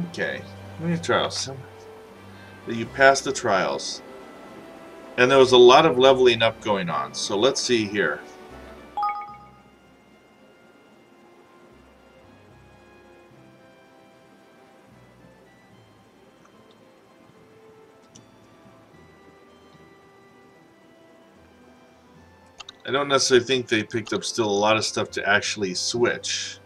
Okay, let me try some. You passed the trials. And there was a lot of leveling up going on, so let's see here. I don't necessarily think they picked up still a lot of stuff to actually switch.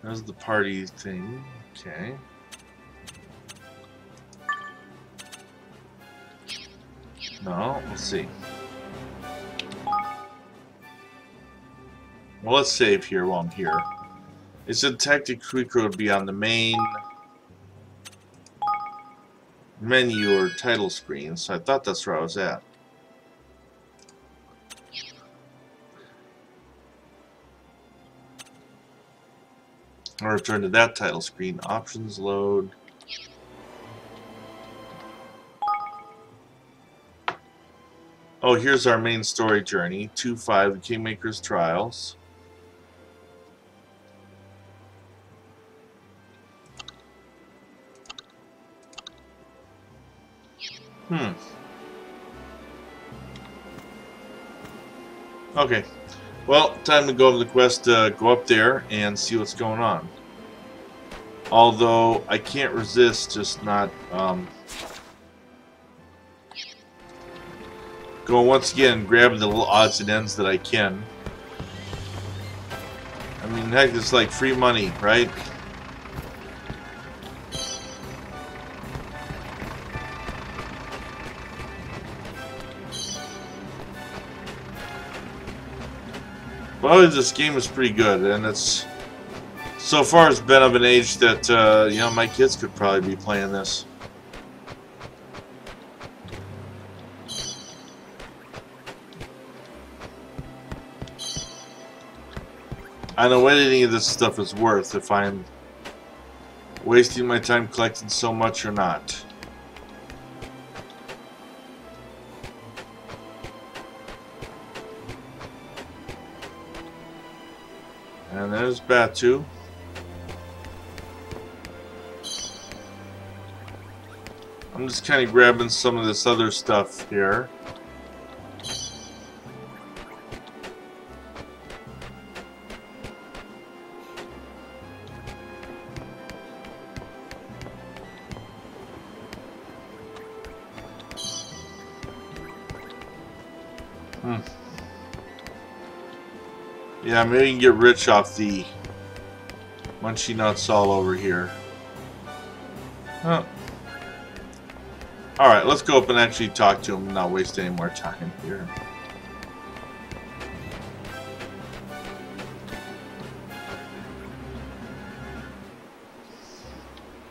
There's the party thing. Okay. No, let's see. Well, let's save here while I'm here. It said Tactic Tweaker would be on the main menu or title screen, so I thought that's where I was at. I'll return to that title screen. Options load. Oh, here's our main story journey. 2-5, the Kingmaker's Trials. Okay. Well, time to go over the quest, go up there and see what's going on. Although, I can't resist just not, going once again, grabbing the little odds and ends that I can. I mean, heck, it's like free money, right? Well, this game is pretty good, and it's so far it's been of an age that you know, my kids could probably be playing this. I don't know what any of this stuff is worth, if I'm wasting my time collecting so much or not. And there's Batu. I'm just kind of grabbing some of this other stuff here. Yeah, maybe you can get rich off the munchy nuts all over here. Huh. Alright, let's go up and actually talk to him and not waste any more time here.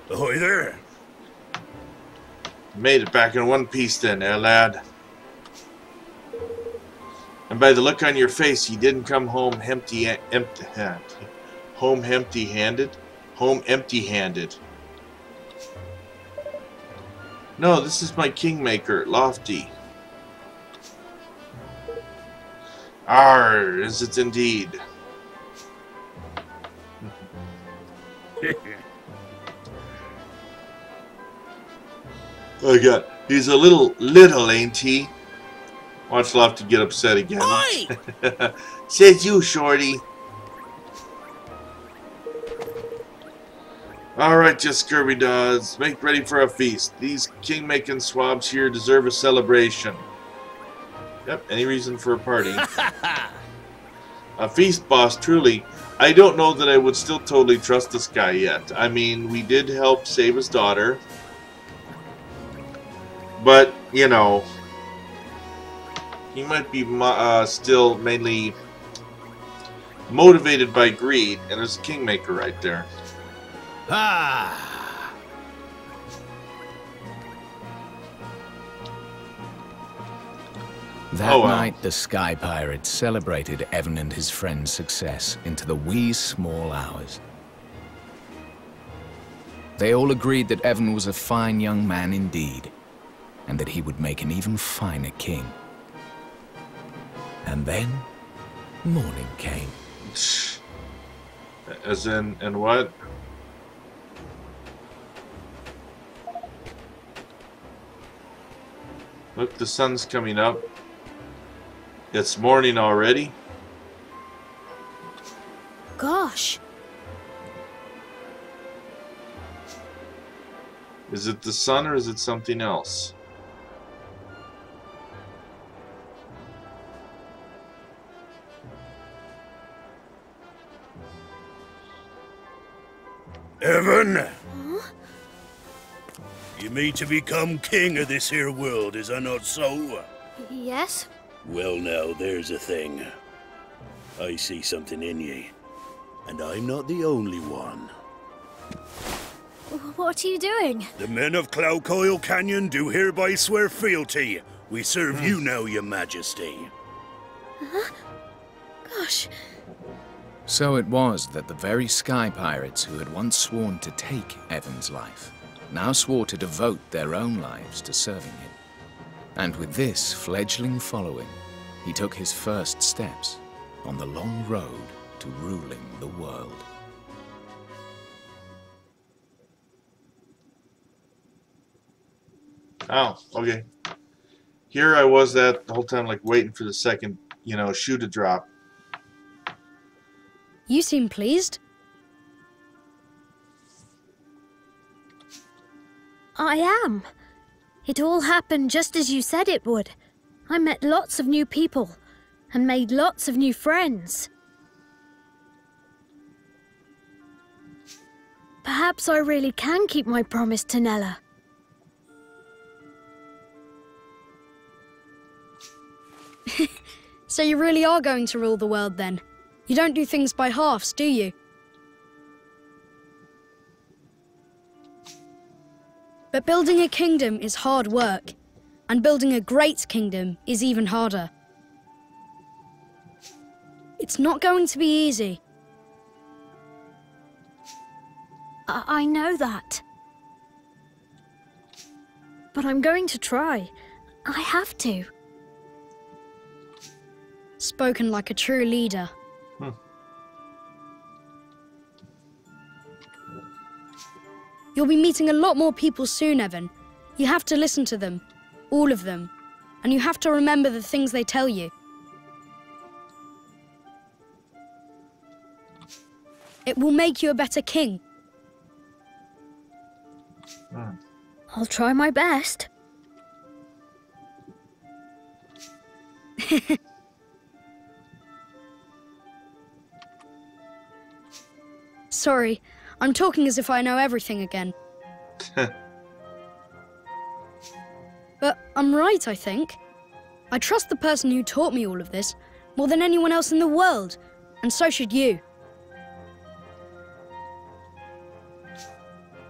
Ahoy there! Made it back in one piece then, eh, lad? And by the look on your face, you didn't come home empty-handed. Home empty-handed? Home empty-handed. No, this is my Kingmaker, Lofty. Arr, is it indeed? Oh God, he's a little, ain't he? Watch Lofty get upset again. Oi! Says you, shorty. Alright, you scurvy dogs. Make ready for a feast. These king-making swabs here deserve a celebration. Yep, any reason for a party. A feast, boss, truly. I don't know that I would still totally trust this guy yet. I mean, we did help save his daughter. But, you know, he might be still mainly motivated by greed, and there's a Kingmaker right there. Ah! That night, the Sky Pirates celebrated Evan and his friend's success into the wee small hours. They all agreed that Evan was a fine young man indeed, and that he would make an even finer king. And then, morning came. As in, and what? Look, the sun's coming up. It's morning already. Gosh. Is it the sun or is it something else? Evan! Huh? You mean to become king of this here world, is that not so? Yes? Well now, there's a thing. I see something in ye. And I'm not the only one. What are you doing? The men of Cloudcoil Canyon do hereby swear fealty. We serve you now, your majesty. Huh? Gosh. So it was that the very sky pirates who had once sworn to take Evan's life now swore to devote their own lives to serving him. And with this fledgling following, he took his first steps on the long road to ruling the world. Oh, okay. Here I was the whole time, like, waiting for the second, shoe to drop. You seem pleased. I am. It all happened just as you said it would. I met lots of new people and made lots of new friends. Perhaps I really can keep my promise to Nella. So you really are going to rule the world then? You don't do things by halves, do you? But building a kingdom is hard work, and building a great kingdom is even harder. It's not going to be easy. I know that. But I'm going to try. I have to. Spoken like a true leader. You'll be meeting a lot more people soon, Evan. You have to listen to them. All of them. And you have to remember the things they tell you. It will make you a better king. I'll try my best. Sorry, I'm talking as if I know everything again. But I'm right, I think. I trust the person who taught me all of this more than anyone else in the world, and so should you.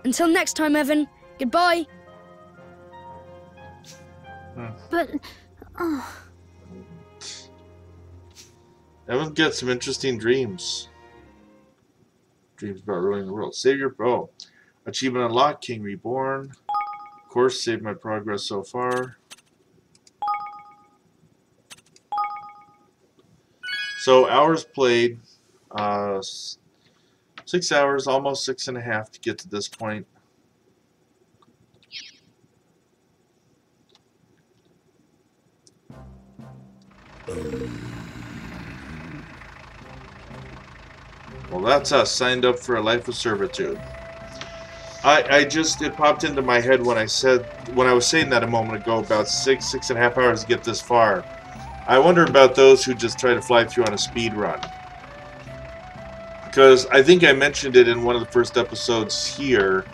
Until next time, Evan, goodbye. But... Evan gets some interesting dreams. Dreams about ruling the world. Save your... Oh. Achievement unlocked. King reborn. Of course, save my progress so far. So, hours played. 6 hours, almost 6.5 to get to this point. Well, that's us, signed up for a life of servitude. It popped into my head when I was saying that a moment ago about 6.5 hours to get this far. I wonder about those who just try to fly through on a speed run. Because I think I mentioned it in one of the first episodes here.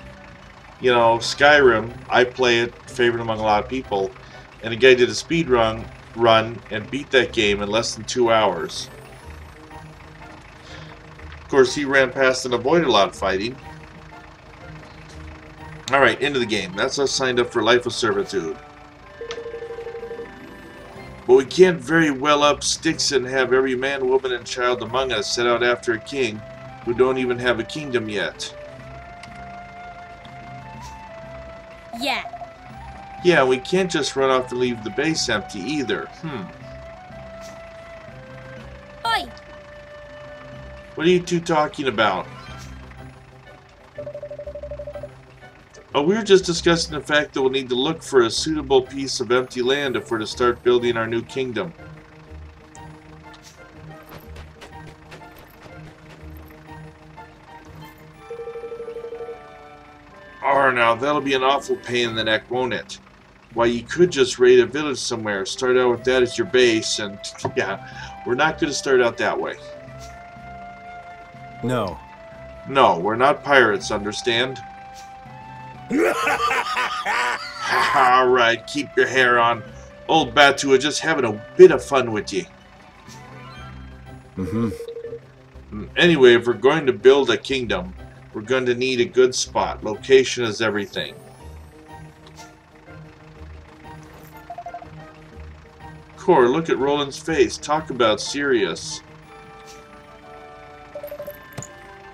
You know, Skyrim, I play it, favorite among a lot of people, and a guy did a speed run and beat that game in less than 2 hours. Of course, he ran past and avoided a lot of fighting. Alright, into the game. That's us signed up for Life of Servitude. But we can't very well up sticks and have every man, woman, and child among us set out after a king who don't even have a kingdom yet. Yeah. Yeah, we can't just run off and leave the base empty either. Oi! What are you two talking about? Oh, we were just discussing the fact that we'll need to look for a suitable piece of empty land if we're to start building our new kingdom. Oh, now that'll be an awful pain in the neck, won't it? Why, you could just raid a village somewhere, start out with that as your base, and yeah, we're not going to start out that way. No. No, we're not pirates, understand? Alright, keep your hair on. Old Batu is just having a bit of fun with you. Anyway, if we're going to build a kingdom, we're going to need a good spot. Location is everything. Core, look at Roland's face. Talk about serious.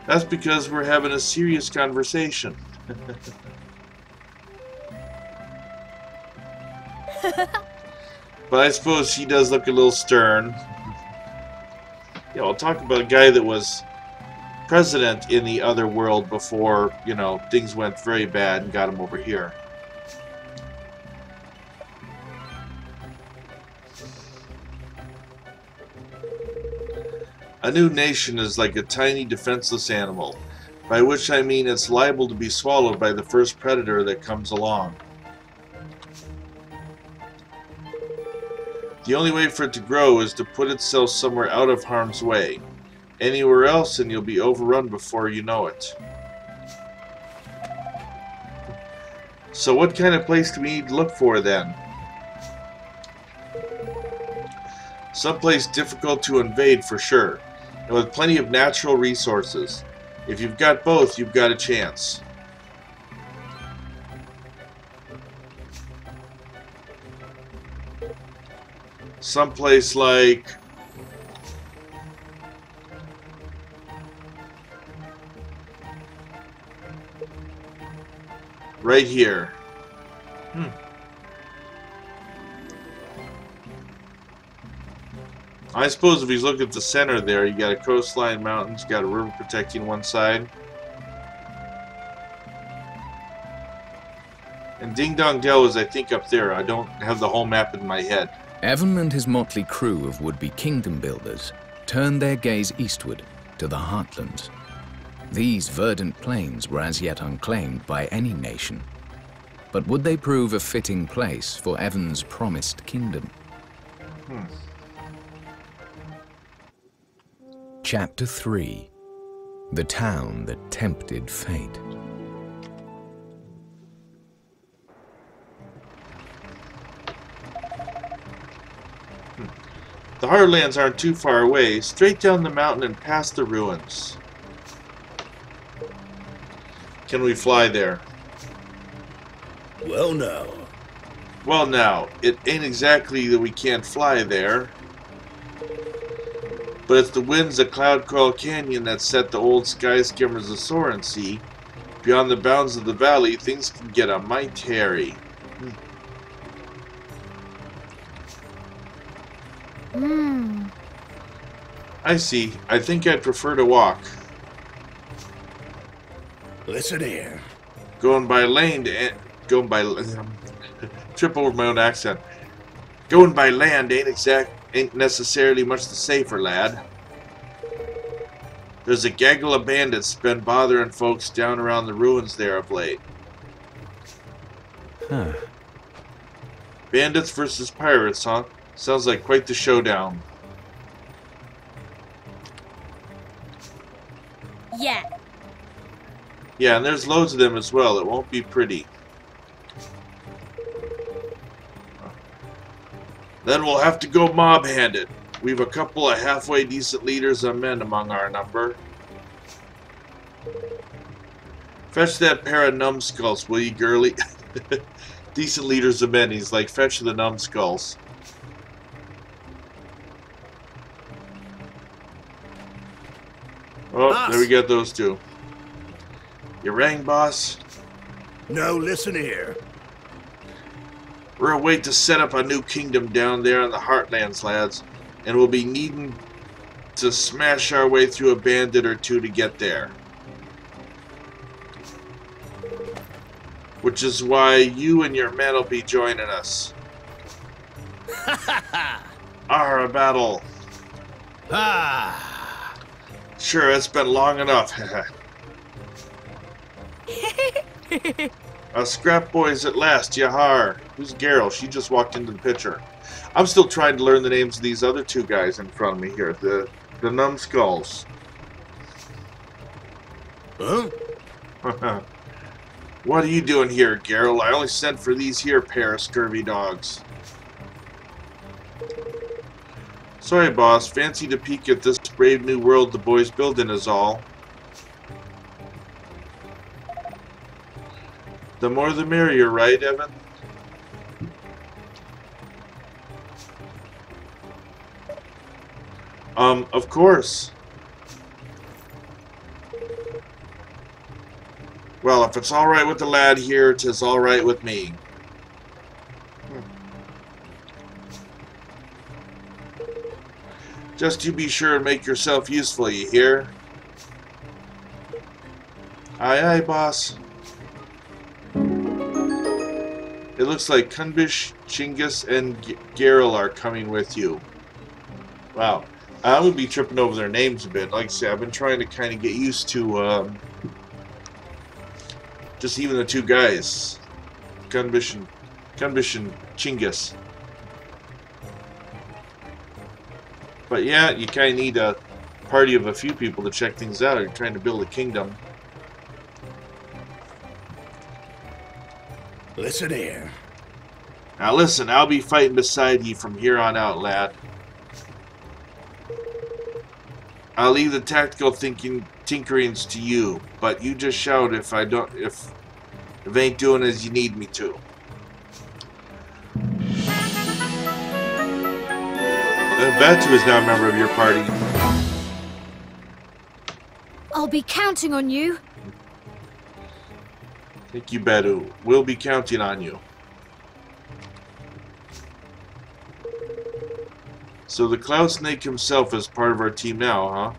That's because we're having a serious conversation. But I suppose she does look a little stern. You know, I'll talk about a guy that was president in the other world before, you know, things went very bad and got him over here. A new nation is like a tiny defenseless animal, by which I mean it's liable to be swallowed by the first predator that comes along. The only way for it to grow is to put itself somewhere out of harm's way. Anywhere else and you'll be overrun before you know it. So what kind of place do we need to look for then? Someplace difficult to invade for sure, and with plenty of natural resources. If you've got both, you've got a chance. Someplace like right here. I suppose if you look at the center there, you got a coastline, mountains, got a river protecting one side. And Ding Dong Dell is, I think, up there. I don't have the whole map in my head. Evan and his motley crew of would-be kingdom builders turned their gaze eastward to the Heartlands. These verdant plains were as yet unclaimed by any nation. But would they prove a fitting place for Evan's promised kingdom? Chapter 3. The Town That Tempted Fate. The Heartlands aren't too far away, straight down the mountain and past the ruins. Can we fly there? Well, now. Well now, it ain't exactly that we can't fly there. But it's the winds of Cloudcoil Canyon that set the old skyscrapers ashore and see. Beyond the bounds of the valley, things can get a mite hairy. I see. I think I'd prefer to walk. Listen here. Going by land and going by trip over my own accent. Going by land ain't necessarily much the safer, lad. There's a gaggle of bandits been bothering folks down around the ruins there of late. Bandits versus pirates, huh? Sounds like quite the showdown. Yeah. Yeah, and there's loads of them as well. It won't be pretty. Then we'll have to go mob-handed. We've a couple of halfway decent leaders of men among our number. Fetch that pair of numbskulls, will you, girlie? Decent leaders of men. He's like, fetch the numbskulls. Oh, Boss. there we got those two. You rang, boss? No, listen here. We're away to set up a new kingdom down there in the Heartlands, lads, and we'll be needing to smash our way through a bandit or two to get there. Which is why you and your men will be joining us. Our battle. Sure, it's been long enough. Scrap boys at last, yahar. Who's Geralt? She just walked into the picture. I'm still trying to learn the names of these other two guys in front of me here. The numbskulls. Huh? What are you doing here, Geralt? I only sent for these here pair of scurvy dogs. Sorry, boss. Fancy to peek at this brave new world the boys building is all. The more the merrier, right, Evan? Of course. Well, if it's alright with the lad here, 'tis alright with me. Just you be sure and make yourself useful, you hear? Aye, aye, boss. It looks like Kunbish, Chinggis, and Geralt are coming with you. Wow. I'm going to be tripping over their names a bit. Like I say, I've been trying to kind of get used to just even the two guys. Kunbish and Chinggis. But yeah, you kind of need a party of a few people to check things out. You're trying to build a kingdom. Listen here. Now listen, I'll be fighting beside you from here on out, lad. I'll leave the tactical tinkerings to you, but you just shout if I ain't doing as you need me to. Batu is now a member of your party. I'll be counting on you. Thank you, Badu. We'll be counting on you. So the Cloud Snake himself is part of our team now, huh?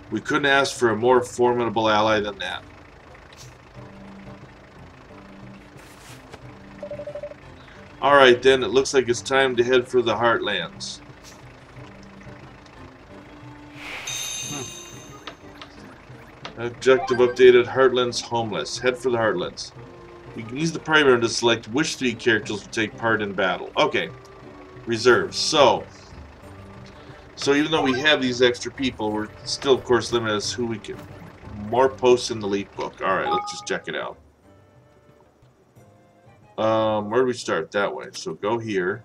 We couldn't ask for a more formidable ally than that. Alright then, it looks like it's time to head for the Heartlands. Objective updated, Heartlands homeless. Head for the Heartlands. You can use the primer to select which 3 characters will take part in battle. Okay. Reserves. So even though we have these extra people, we're still, of course, limited as who we can. More posts in the lead book. Alright, let's just check it out. Where do we start? That way. So go here.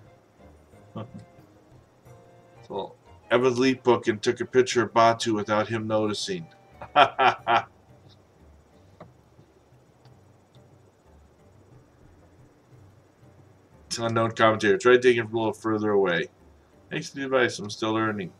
So Evan's lead book and took a picture of Batu without him noticing. Unknown commentator. Try taking it a little further away. Thanks for the advice. I'm still learning.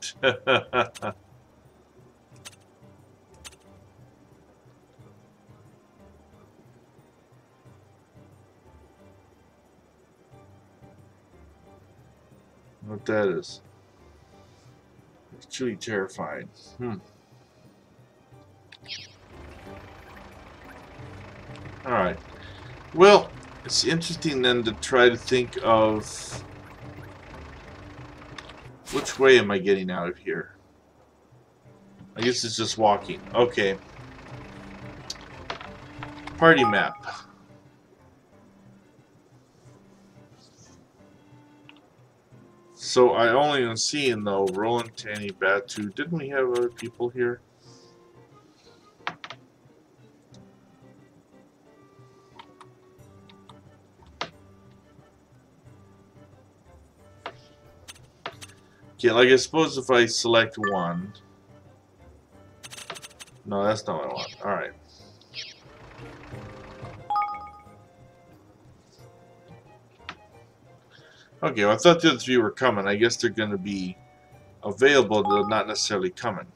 What that is. It's truly terrifying. Alright. Well, it's interesting then to try to think of which way am I getting out of here? I guess it's just walking. Okay. Party map. So I only am seeing though Roland, Tani, Batu. Didn't we have other people here? Okay, like I suppose if I select one. No, that's not what I want. Alright. Okay, well, I thought the other 3 were coming. I guess they're going to be available, but not necessarily coming.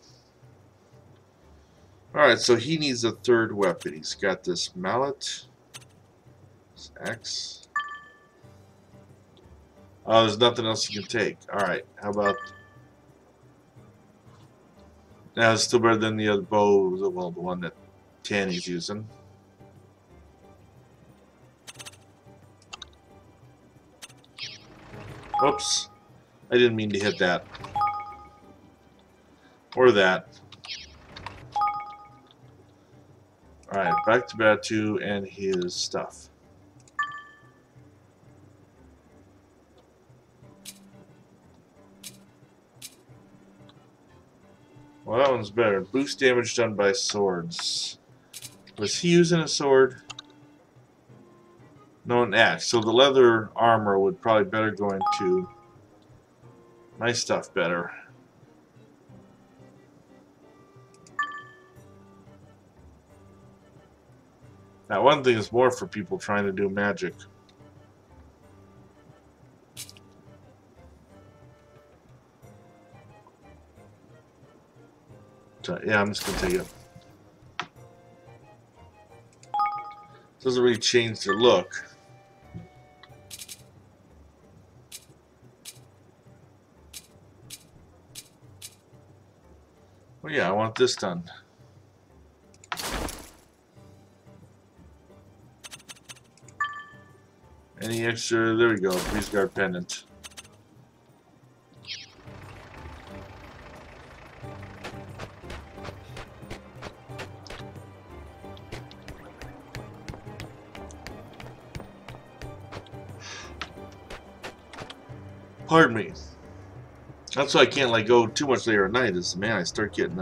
Alright, so he needs a 3rd weapon. He's got this mallet. This axe. Oh, there's nothing else you can take. Alright, how about... Now, it's still better than the other bow, well, the one that Tani's using. Oops. I didn't mean to hit that. Or that. Alright, back to Batu and his stuff. Well, that one's better. Boost damage done by swords. Was he using a sword? No, an axe. So the leather armor would probably better go into my stuff better. Now, one thing is more for people trying to do magic. So, yeah, I'm just going to take it. Doesn't really change their look. Well, yeah, I want this done. Any extra? There we go. Breeze Guard pendant. Pardon me. That's why I can't like go too much later at night. Is man, I start getting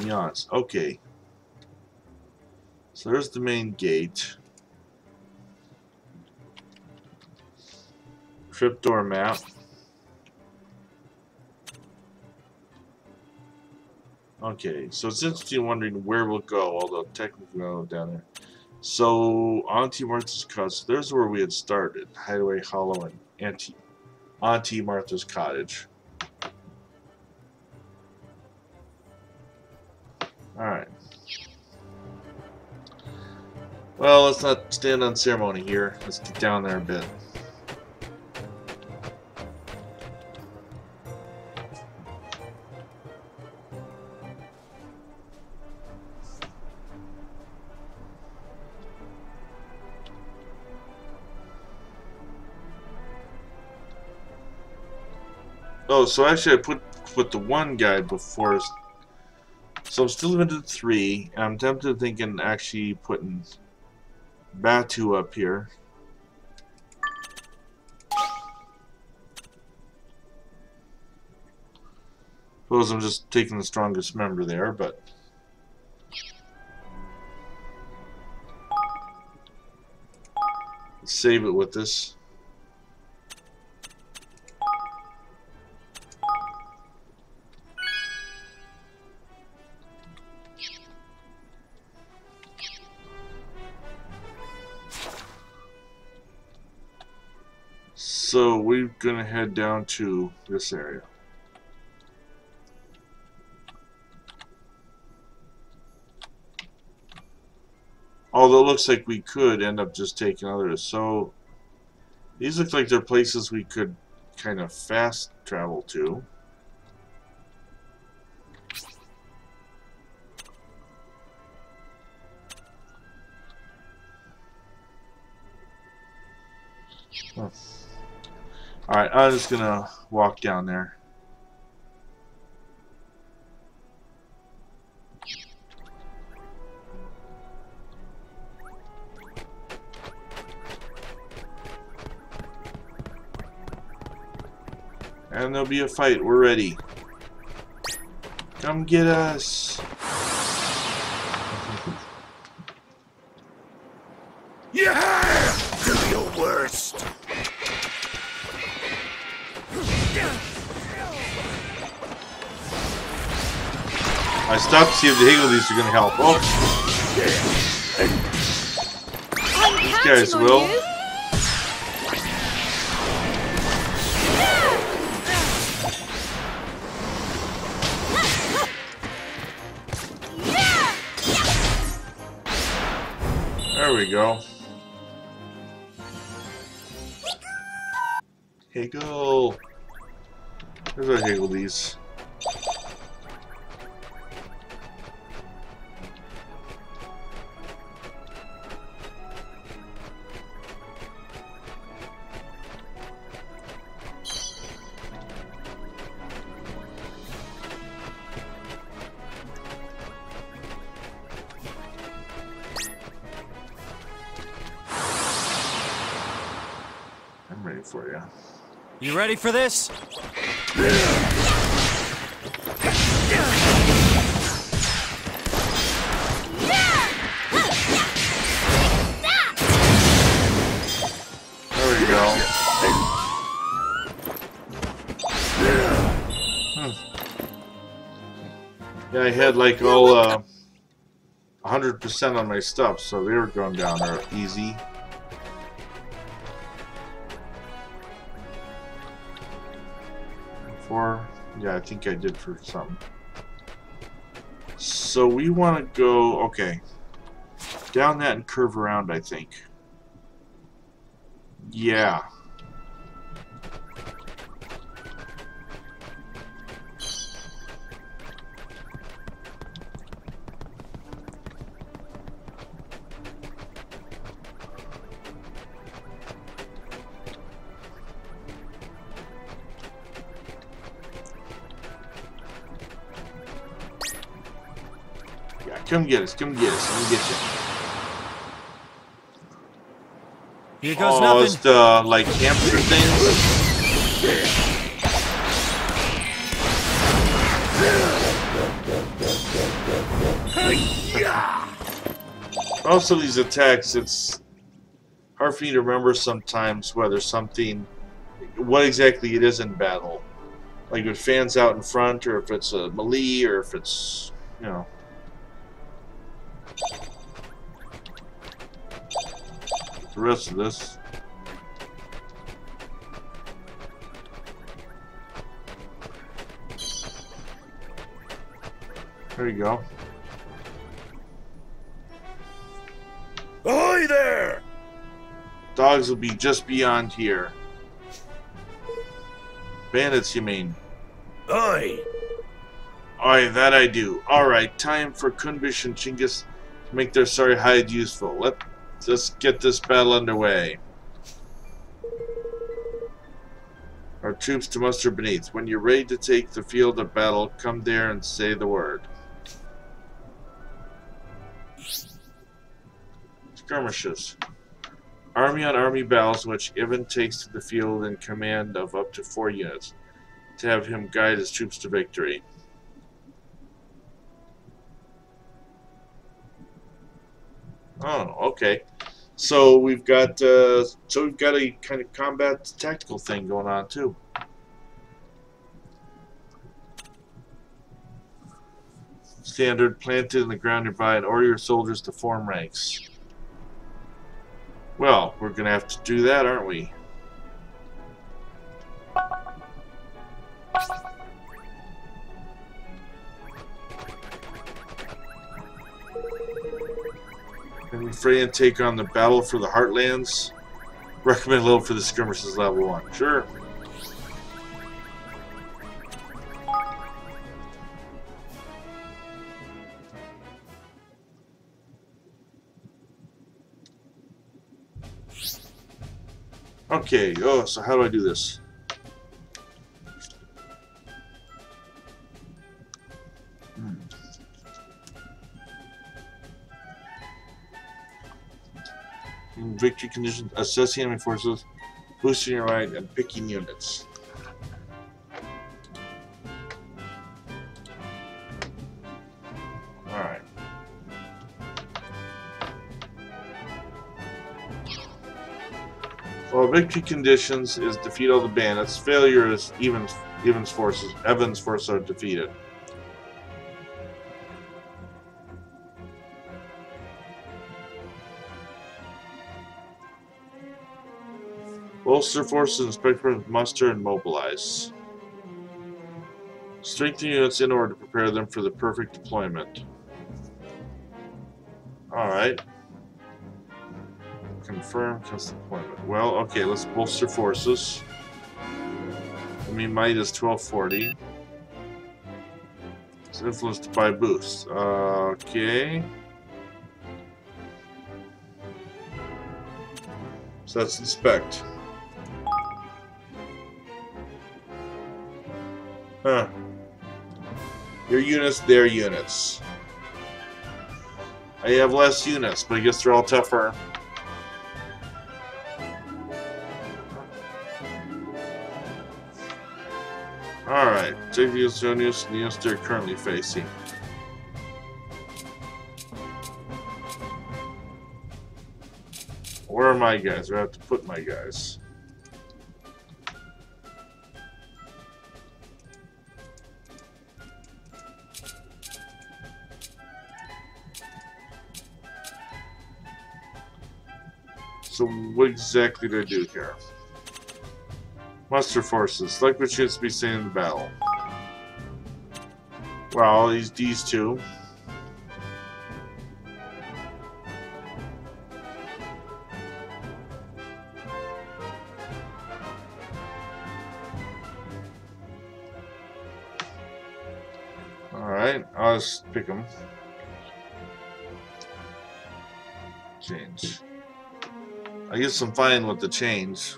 yawns. Okay. So there's the main gate. Tripdoor map. Okay, so it's interesting wondering where we'll go, although technically we'll go down there. So Auntie Martha's Cottage. There's where we had started. Hideaway Hollow and Auntie Martha's Cottage. Alright. Well, let's not stand on ceremony here. Let's get down there a bit. Oh, so actually I put the one guide before, so I'm still limited to 3, and I'm tempted to thinking actually putting Batu up here. Suppose I'm just taking the strongest member there, but let's save it with this. So we're gonna head down to this area. Although it looks like we could end up just taking others. So these look like they're places we could kind of fast travel to. Huh. Alright, I'm just gonna walk down there. And there'll be a fight. We're ready. Come get us. Yeah! Do your worst! I stopped to see if the Higgledies are going to help. Oh! These guys will. There we go. Higgle. There's our Higgledies. I'm ready for you. You ready for this? There we go. Yeah, I had like all 100% on my stuff, so they were going down there easy. Yeah, I think I did for something. So we want to go, okay. Down that and curve around, I think. Yeah. Come get us, come get us, let me get you. Here goes Oh, nothing. it's the, like, hamster things? Also, these attacks, it's hard for me to remember sometimes whether something, what exactly it is in battle. Like if it fans out in front, or if it's a melee, or if it's, you know. The rest of this. There you go. Ahoy there! Dogs will be just beyond here. Bandits, you mean? Aye. Aye, that I do. Alright, time for Kunbish and Chinggis to make their sorry hide useful. Let's get this battle underway. Our troops to muster beneath. When you're ready to take the field of battle, come there and say the word. Skirmishes. Army on army battles in which Ivan takes to the field in command of up to 4 units, to have him guide his troops to victory. Oh, okay. So we've got a kind of combat tactical thing going on too. Standard, planted in the ground nearby, and order your soldiers to form ranks. Well, we're gonna have to do that, aren't we? Can we fray and take on the battle for the Heartlands? Recommend level for the skirmishes level 1. Sure. Okay, oh, so how do I do this? Victory conditions, assessing enemy forces, boosting your right, and picking units. Alright. Well, victory conditions is defeat all the bandits. Failure is Evan's forces are defeated. Bolster forces, inspect, muster, and mobilize. Strengthen units in order to prepare them for the perfect deployment. Alright. Confirm custom deployment. Well, okay, let's bolster forces. Enemy might is 1240. It's influenced by boosts. Okay. So that's inspect. Huh. Your units, their units. I have less units, but I guess they're all tougher. Alright, take the units and the units they're currently facing. Where are my guys? Where I have to put my guys? So what exactly do I do here? Muster forces. Select which units to be seen in the battle. Well, these two. Alright, I'll just pick them. Change. I guess I'm fine with the change.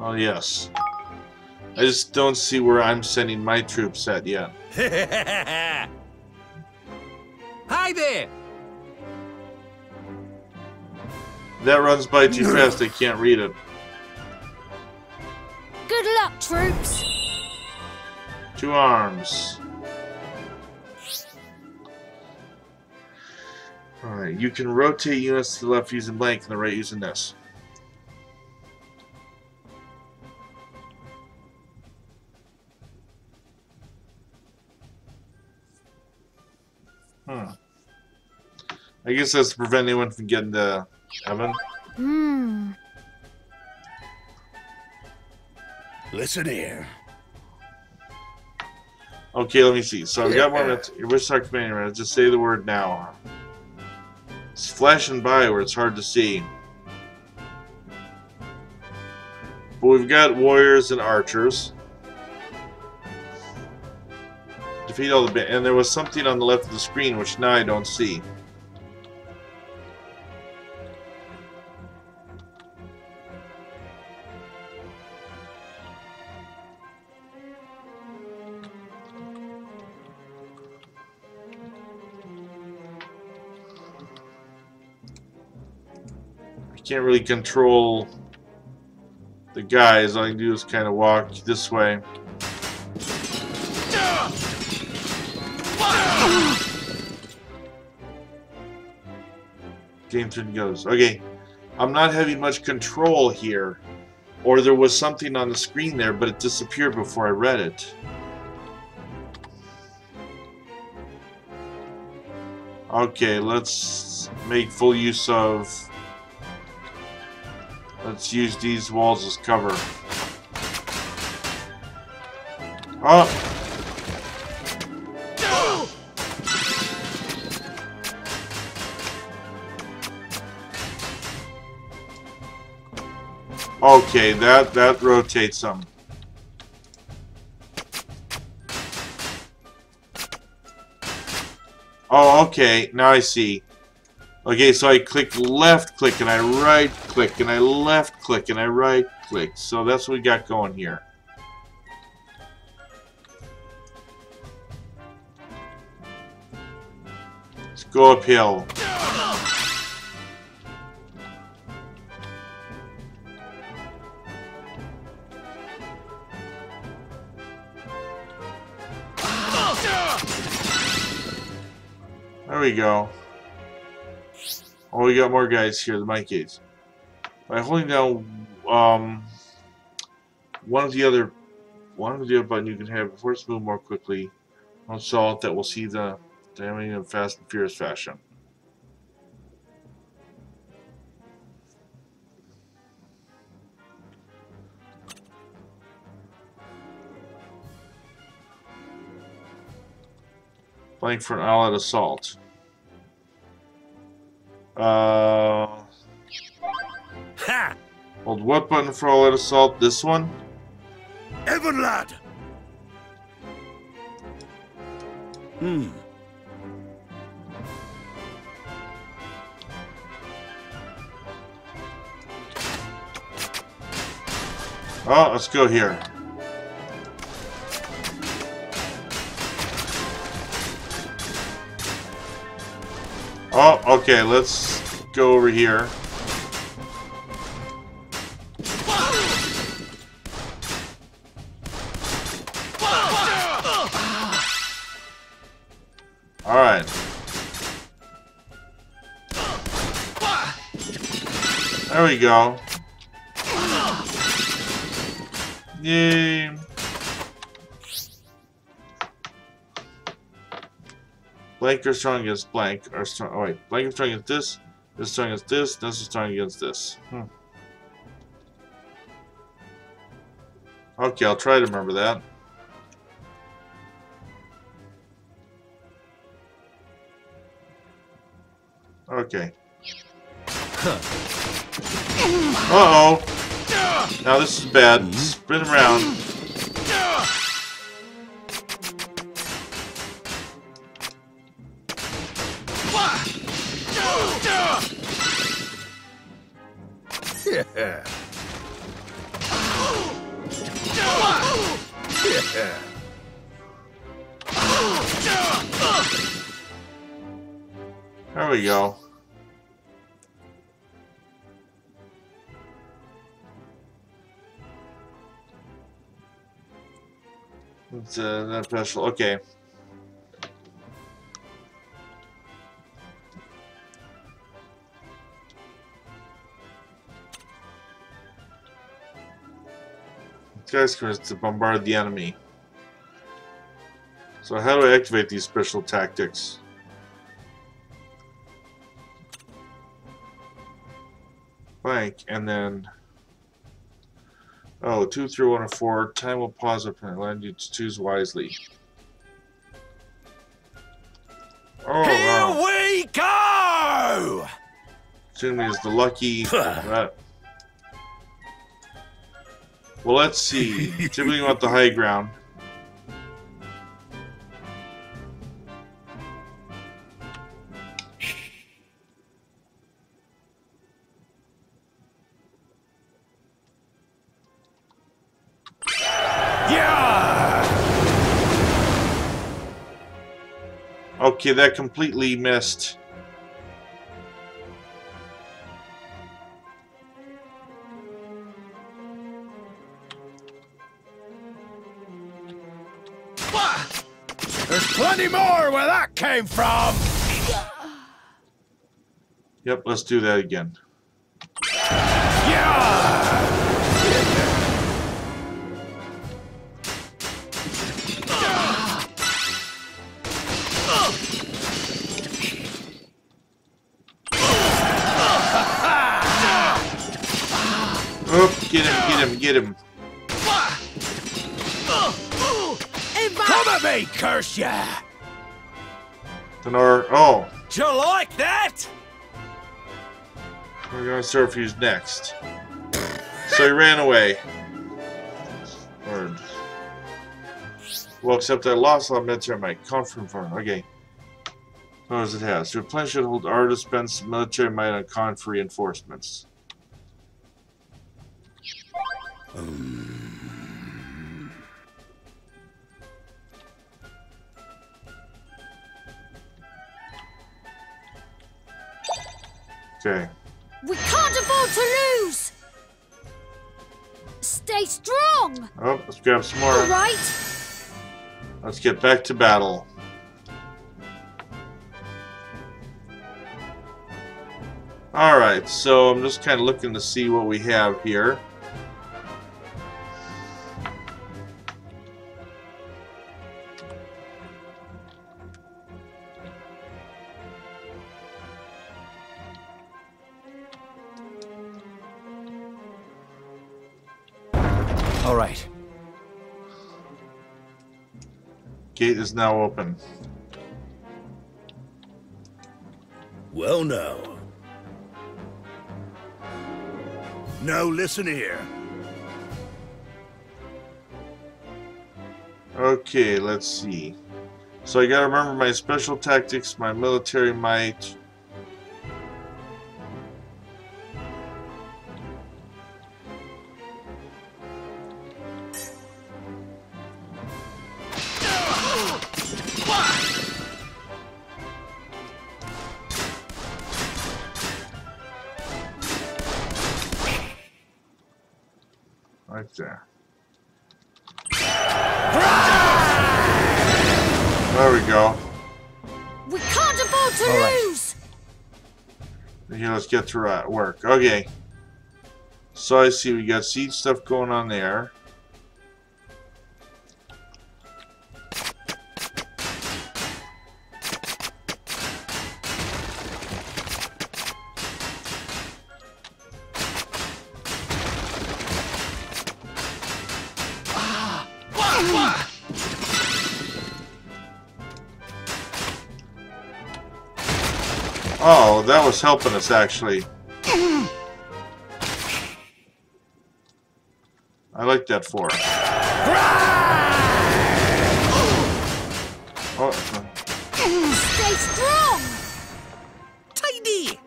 Oh, yes. I just don't see where I'm sending my troops at yet. Hi there! That runs by too fast, I can't read it. Good luck, troops. 2 arms. Alright, you can rotate units to the left using blank and the right using this. I guess that's to prevent anyone from getting to Evan. Listen here. Okay, let me see. So I've got 1 minute. Your wish start commanding right? Just say the word now. It's flashing by where it's hard to see. But we've got warriors and archers. Defeat all the and there was something on the left of the screen which now I don't see. Can't really control the guys. All I can do is kind of walk this way. Game turn goes. Okay, I'm not having much control here, or there was something on the screen there, but it disappeared before I read it. Okay, let's make full use of. Let's use these walls as cover. Oh! Okay, that rotates them. Oh, okay, now I see. Okay, so I click left click and I right click and I left click and I right click. So that's what we got going here. Let's go uphill. There we go. Oh, we got more guys here, the mic gates. By holding down one of the other button you can have before it's move more quickly. On salt that will see the damage in fast and furious fashion. Blank for an allied assault. Ha! Hold what button for allied assault? This one? Evan lad! Oh, let's go here. Oh, okay, let's go over here. Alright. There we go. Yay. Blank are strong against blank. Are strong. Oh wait, blank is strong against this. This is strong against this. This is strong against this. Okay, I'll try to remember that. Okay. Uh-oh. Now this is bad. Spin around. Yeah. There we go. It's that special. Okay. This guy's going to bombard the enemy. So how do I activate these special tactics? Blank, and then... Oh, 2, 3, 1, or 4. Time will pause up and allow you to choose wisely. Oh, Here wow. we go! Assuming is the lucky... Well, let's see. Typically you want the high ground. Okay, that completely missed. There's plenty more where that came from! Yep, let's do that again. Oh, get him, get him. Come at me, curse ya! Tenor, oh, Do you like that? we're gonna surf who's next. So he ran away. Or, well, except I lost a lot of military might. Confirm for him. Okay. What does it have? To replenish it, hold R to spend some military might on conf reinforcements. Okay. We can't afford to lose! Stay strong! Oh, let's grab some more. All right. Let's get back to battle. Alright, so I'm just kind of looking to see what we have here. All right. Gate is now open. Well, now. Now listen here. Okay, let's see. So I gotta remember my special tactics, my military might. Right there. There we go. We can't afford to lose! Here, let's get to work. Okay. So I see we got siege stuff going on there. Oh, that was helping us actually. I like that for. Oh. Stay strong! Tidy!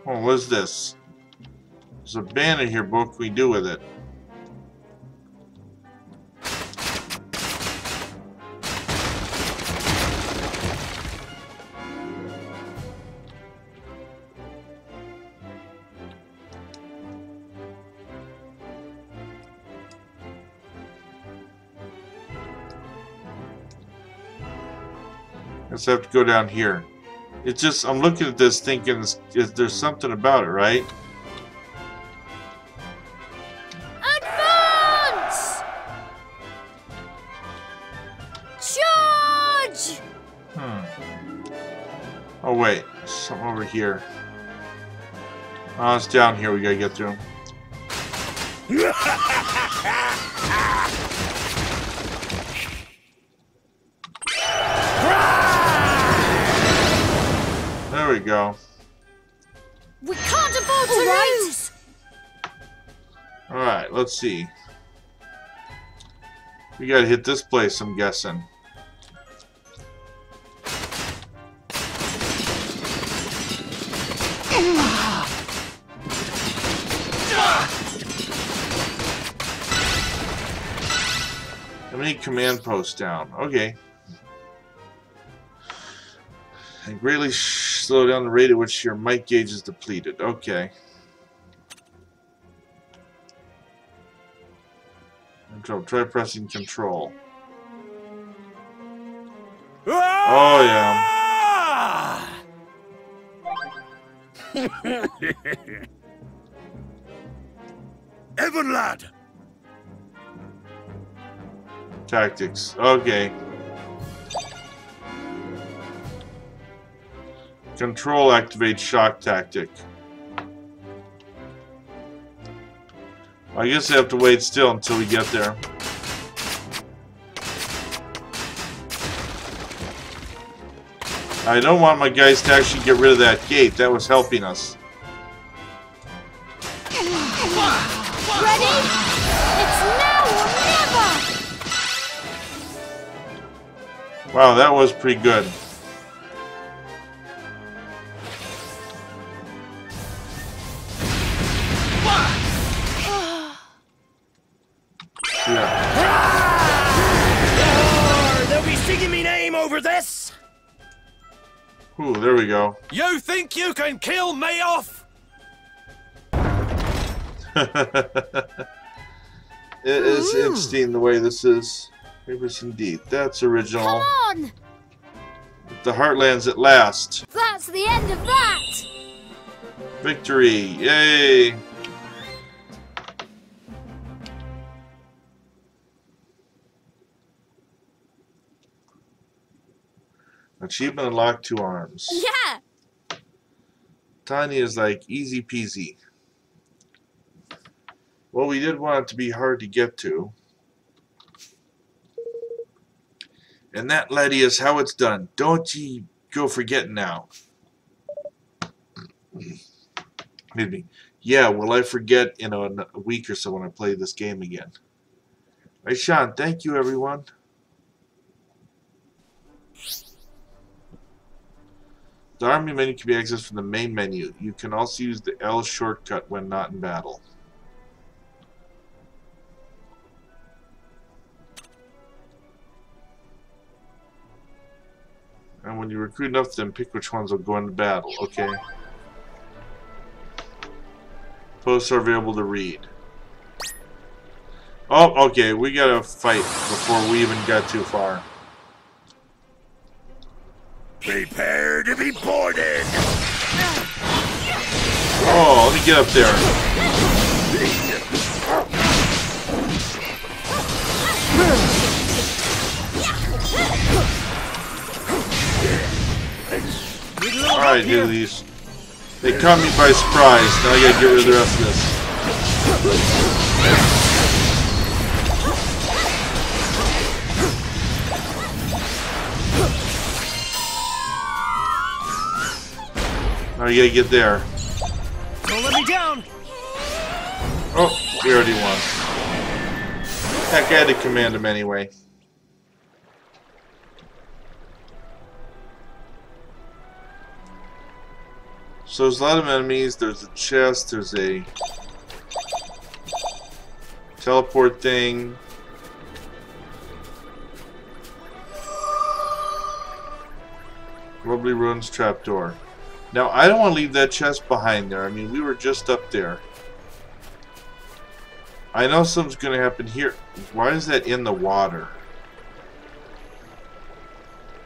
Oh, what is this? There's a banner here, but what can we do with it? Guess I have to go down here. It's just, I'm looking at this thinking, there's something about it, right? Advance! Charge! Oh wait, something over here. Oh, it's down here we gotta get through. There we go. We can't afford to lose! Alright, let's see. We gotta hit this place, I'm guessing. How many command posts down? Okay. And greatly slow down the rate at which your might gauge is depleted. Okay. Control. Try pressing control. Oh yeah. Evan lad! Tactics. Okay. Control activates shock tactic. I guess I have to wait still until we get there. I don't want my guys to actually get rid of that gate. That was helping us. Ready? It's now or never! Wow, that was pretty good. They'll be singing me name over this! Ooh, there we go. You think you can kill me off? It is interesting the way this is. Papers indeed. That's original. Come on! The Heartlands at last. That's the end of that! Victory! Yay! Achievement unlocked 2 arms. Yeah! Tani is like easy peasy. Well, we did want it to be hard to get to. And that, laddie, is how it's done. Don't ye go forgetting now. Excuse me. Yeah, will I forget in a week or so when I play this game again. Right, Sean, thank you, everyone. The army menu can be accessed from the main menu. You can also use the L shortcut when not in battle. And when you recruit enough of them, pick which ones will go into battle. Okay. Posts are available to read. Oh, okay. We gotta fight before we even got too far. Prepare to be boarded! Oh, let me get up there. Alright, dudes. They caught me by surprise. Now I gotta get rid of the rest of this. you gotta get there. Don't let me down. Oh, we already won. Heck, I had to command him anyway. So there's a lot of enemies. There's a chest. There's a teleport thing. Rubbly Ruins trapdoor. Now, I don't want to leave that chest behind there. I mean, we were just up there. I know something's going to happen here. Why is that in the water?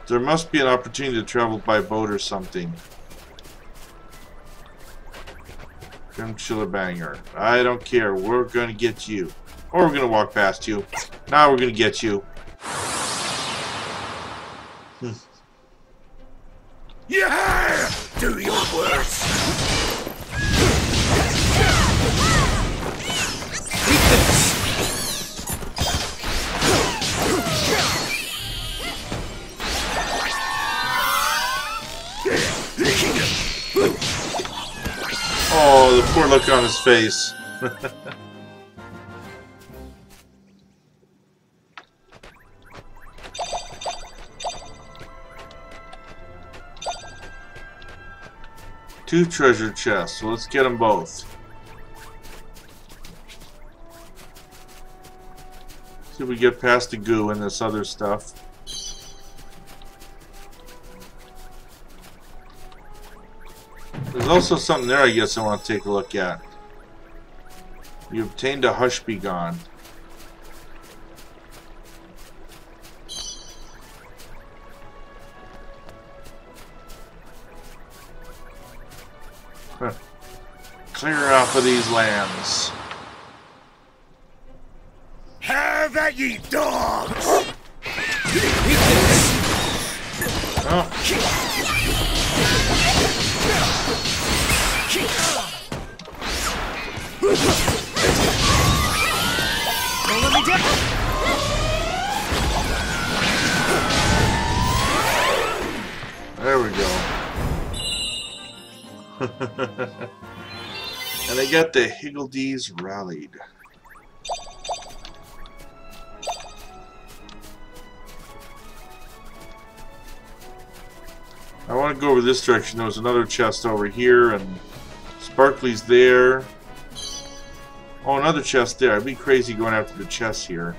There must be an opportunity to travel by boat or something. Grim Chillabanger. I don't care. We're going to get you. Or we're going to walk past you. Now we're going to get you. Yeah! Do your worst! Oh, the poor look on his face. Two treasure chests, so let's get them both. See if we get past the goo and this other stuff. There's also something there I guess I want to take a look at. You obtained a Hush Be Gone. Huh. Clear off of these lands. Have at ye dogs! Oh. Don't let me down. There we go. And I got the Higgledees rallied. I want to go over this direction. There was another chest over here, and Sparkly's there. Oh, another chest there. I'd be crazy going after the chest here.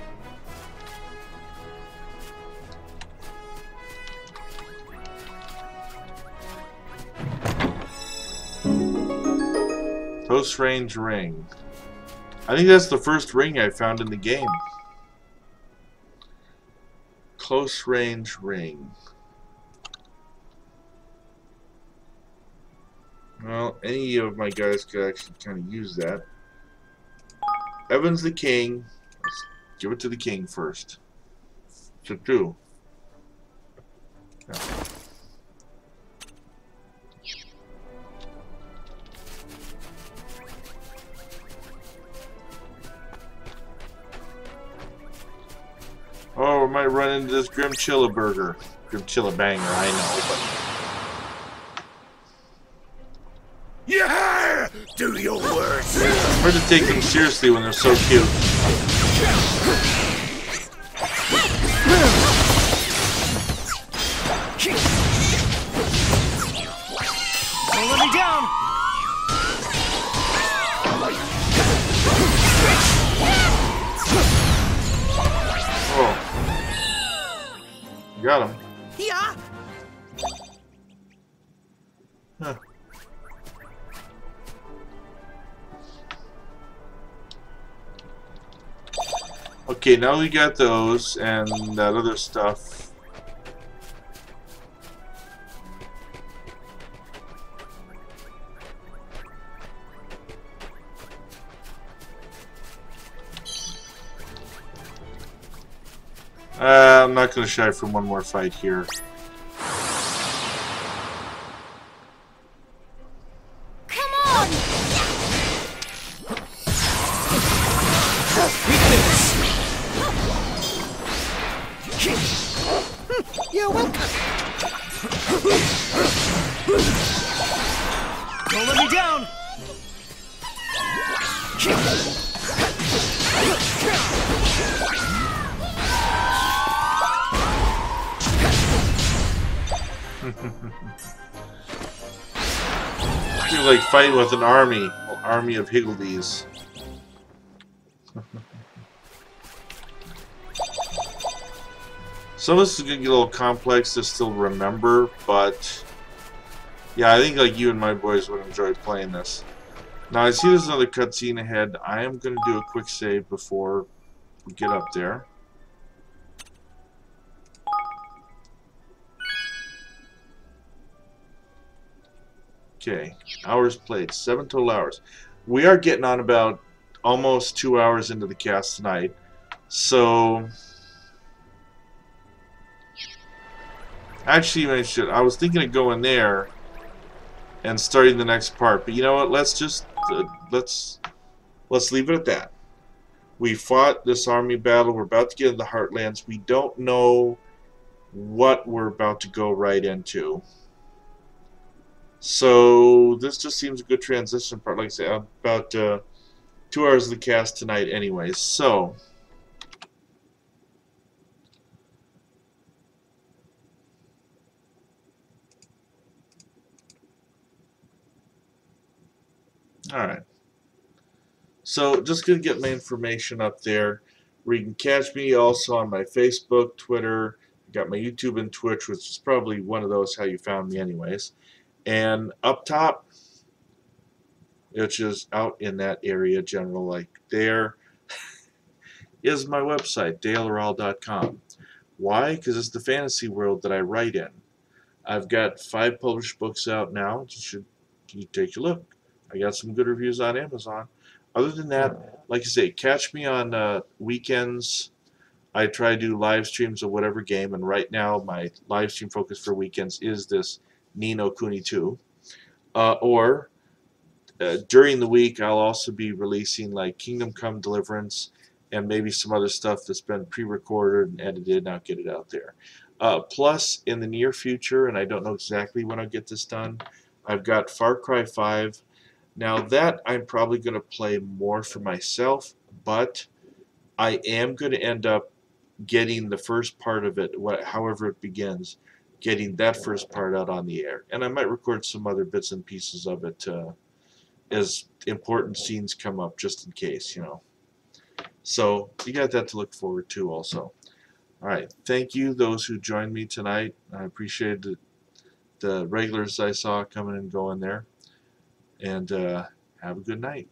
Close range ring. I think that's the first ring I found in the game. Close range ring. Well, any of my guys could actually kind of use that. Evan's the king. Let's give it to the king first. To two. Yeah. Oh, we might run into this Grim Chillabanger. Grim Chillabanger, I know, but... Yeah! Do your worst! Hard to take them seriously when they're so cute. Don't let me down. Oh. Got him. Yeah. Huh. Okay, now we got those and that other stuff. I'm not going to shy from one more fight here. Come on! You're welcome. like fighting with an army of higgledies. Some of this is gonna get a little complex to still remember, but yeah, I think like you and my boys would enjoy playing this. Now I see there's another cutscene ahead. I am gonna do a quick save before we get up there. Okay, hours played, 7 total hours. We are getting on about almost 2 hours into the cast tonight, so actually, I was thinking of going there and starting the next part, but you know what? Let's just let's leave it at that. We fought this army battle. We're about to get into the Heartlands. We don't know what we're about to go right into. So this just seems a good transition part. Like I say, about 2 hours of the cast tonight anyways. So alright. So just going to get my information up there where you can catch me also on my Facebook, Twitter. I got my YouTube and Twitch, which is probably one of those how you found me anyways. And up top, which is out in that area, general, like there, is my website, daleoral.com. Why? Because it's the fantasy world that I write in. I've got 5 published books out now. You take a look. I got some good reviews on Amazon. Other than that, like I say, catch me on weekends. I try to do live streams of whatever game, and right now my live stream focus for weekends is this Ni no Kuni 2. During the week, I'll also be releasing like Kingdom Come Deliverance and maybe some other stuff that's been pre-recorded and edited, and I'll get it out there. Plus, in the near future, and I don't know exactly when I'll get this done, I've got Far Cry 5. Now that I'm probably going to play more for myself, but I am going to end up getting the first part of it, however it begins, getting that first part out on the air. And I might record some other bits and pieces of it as important scenes come up, just in case, you know. So you got that to look forward to also. All right, thank you those who joined me tonight. I appreciate the regulars I saw coming and going there. And have a good night.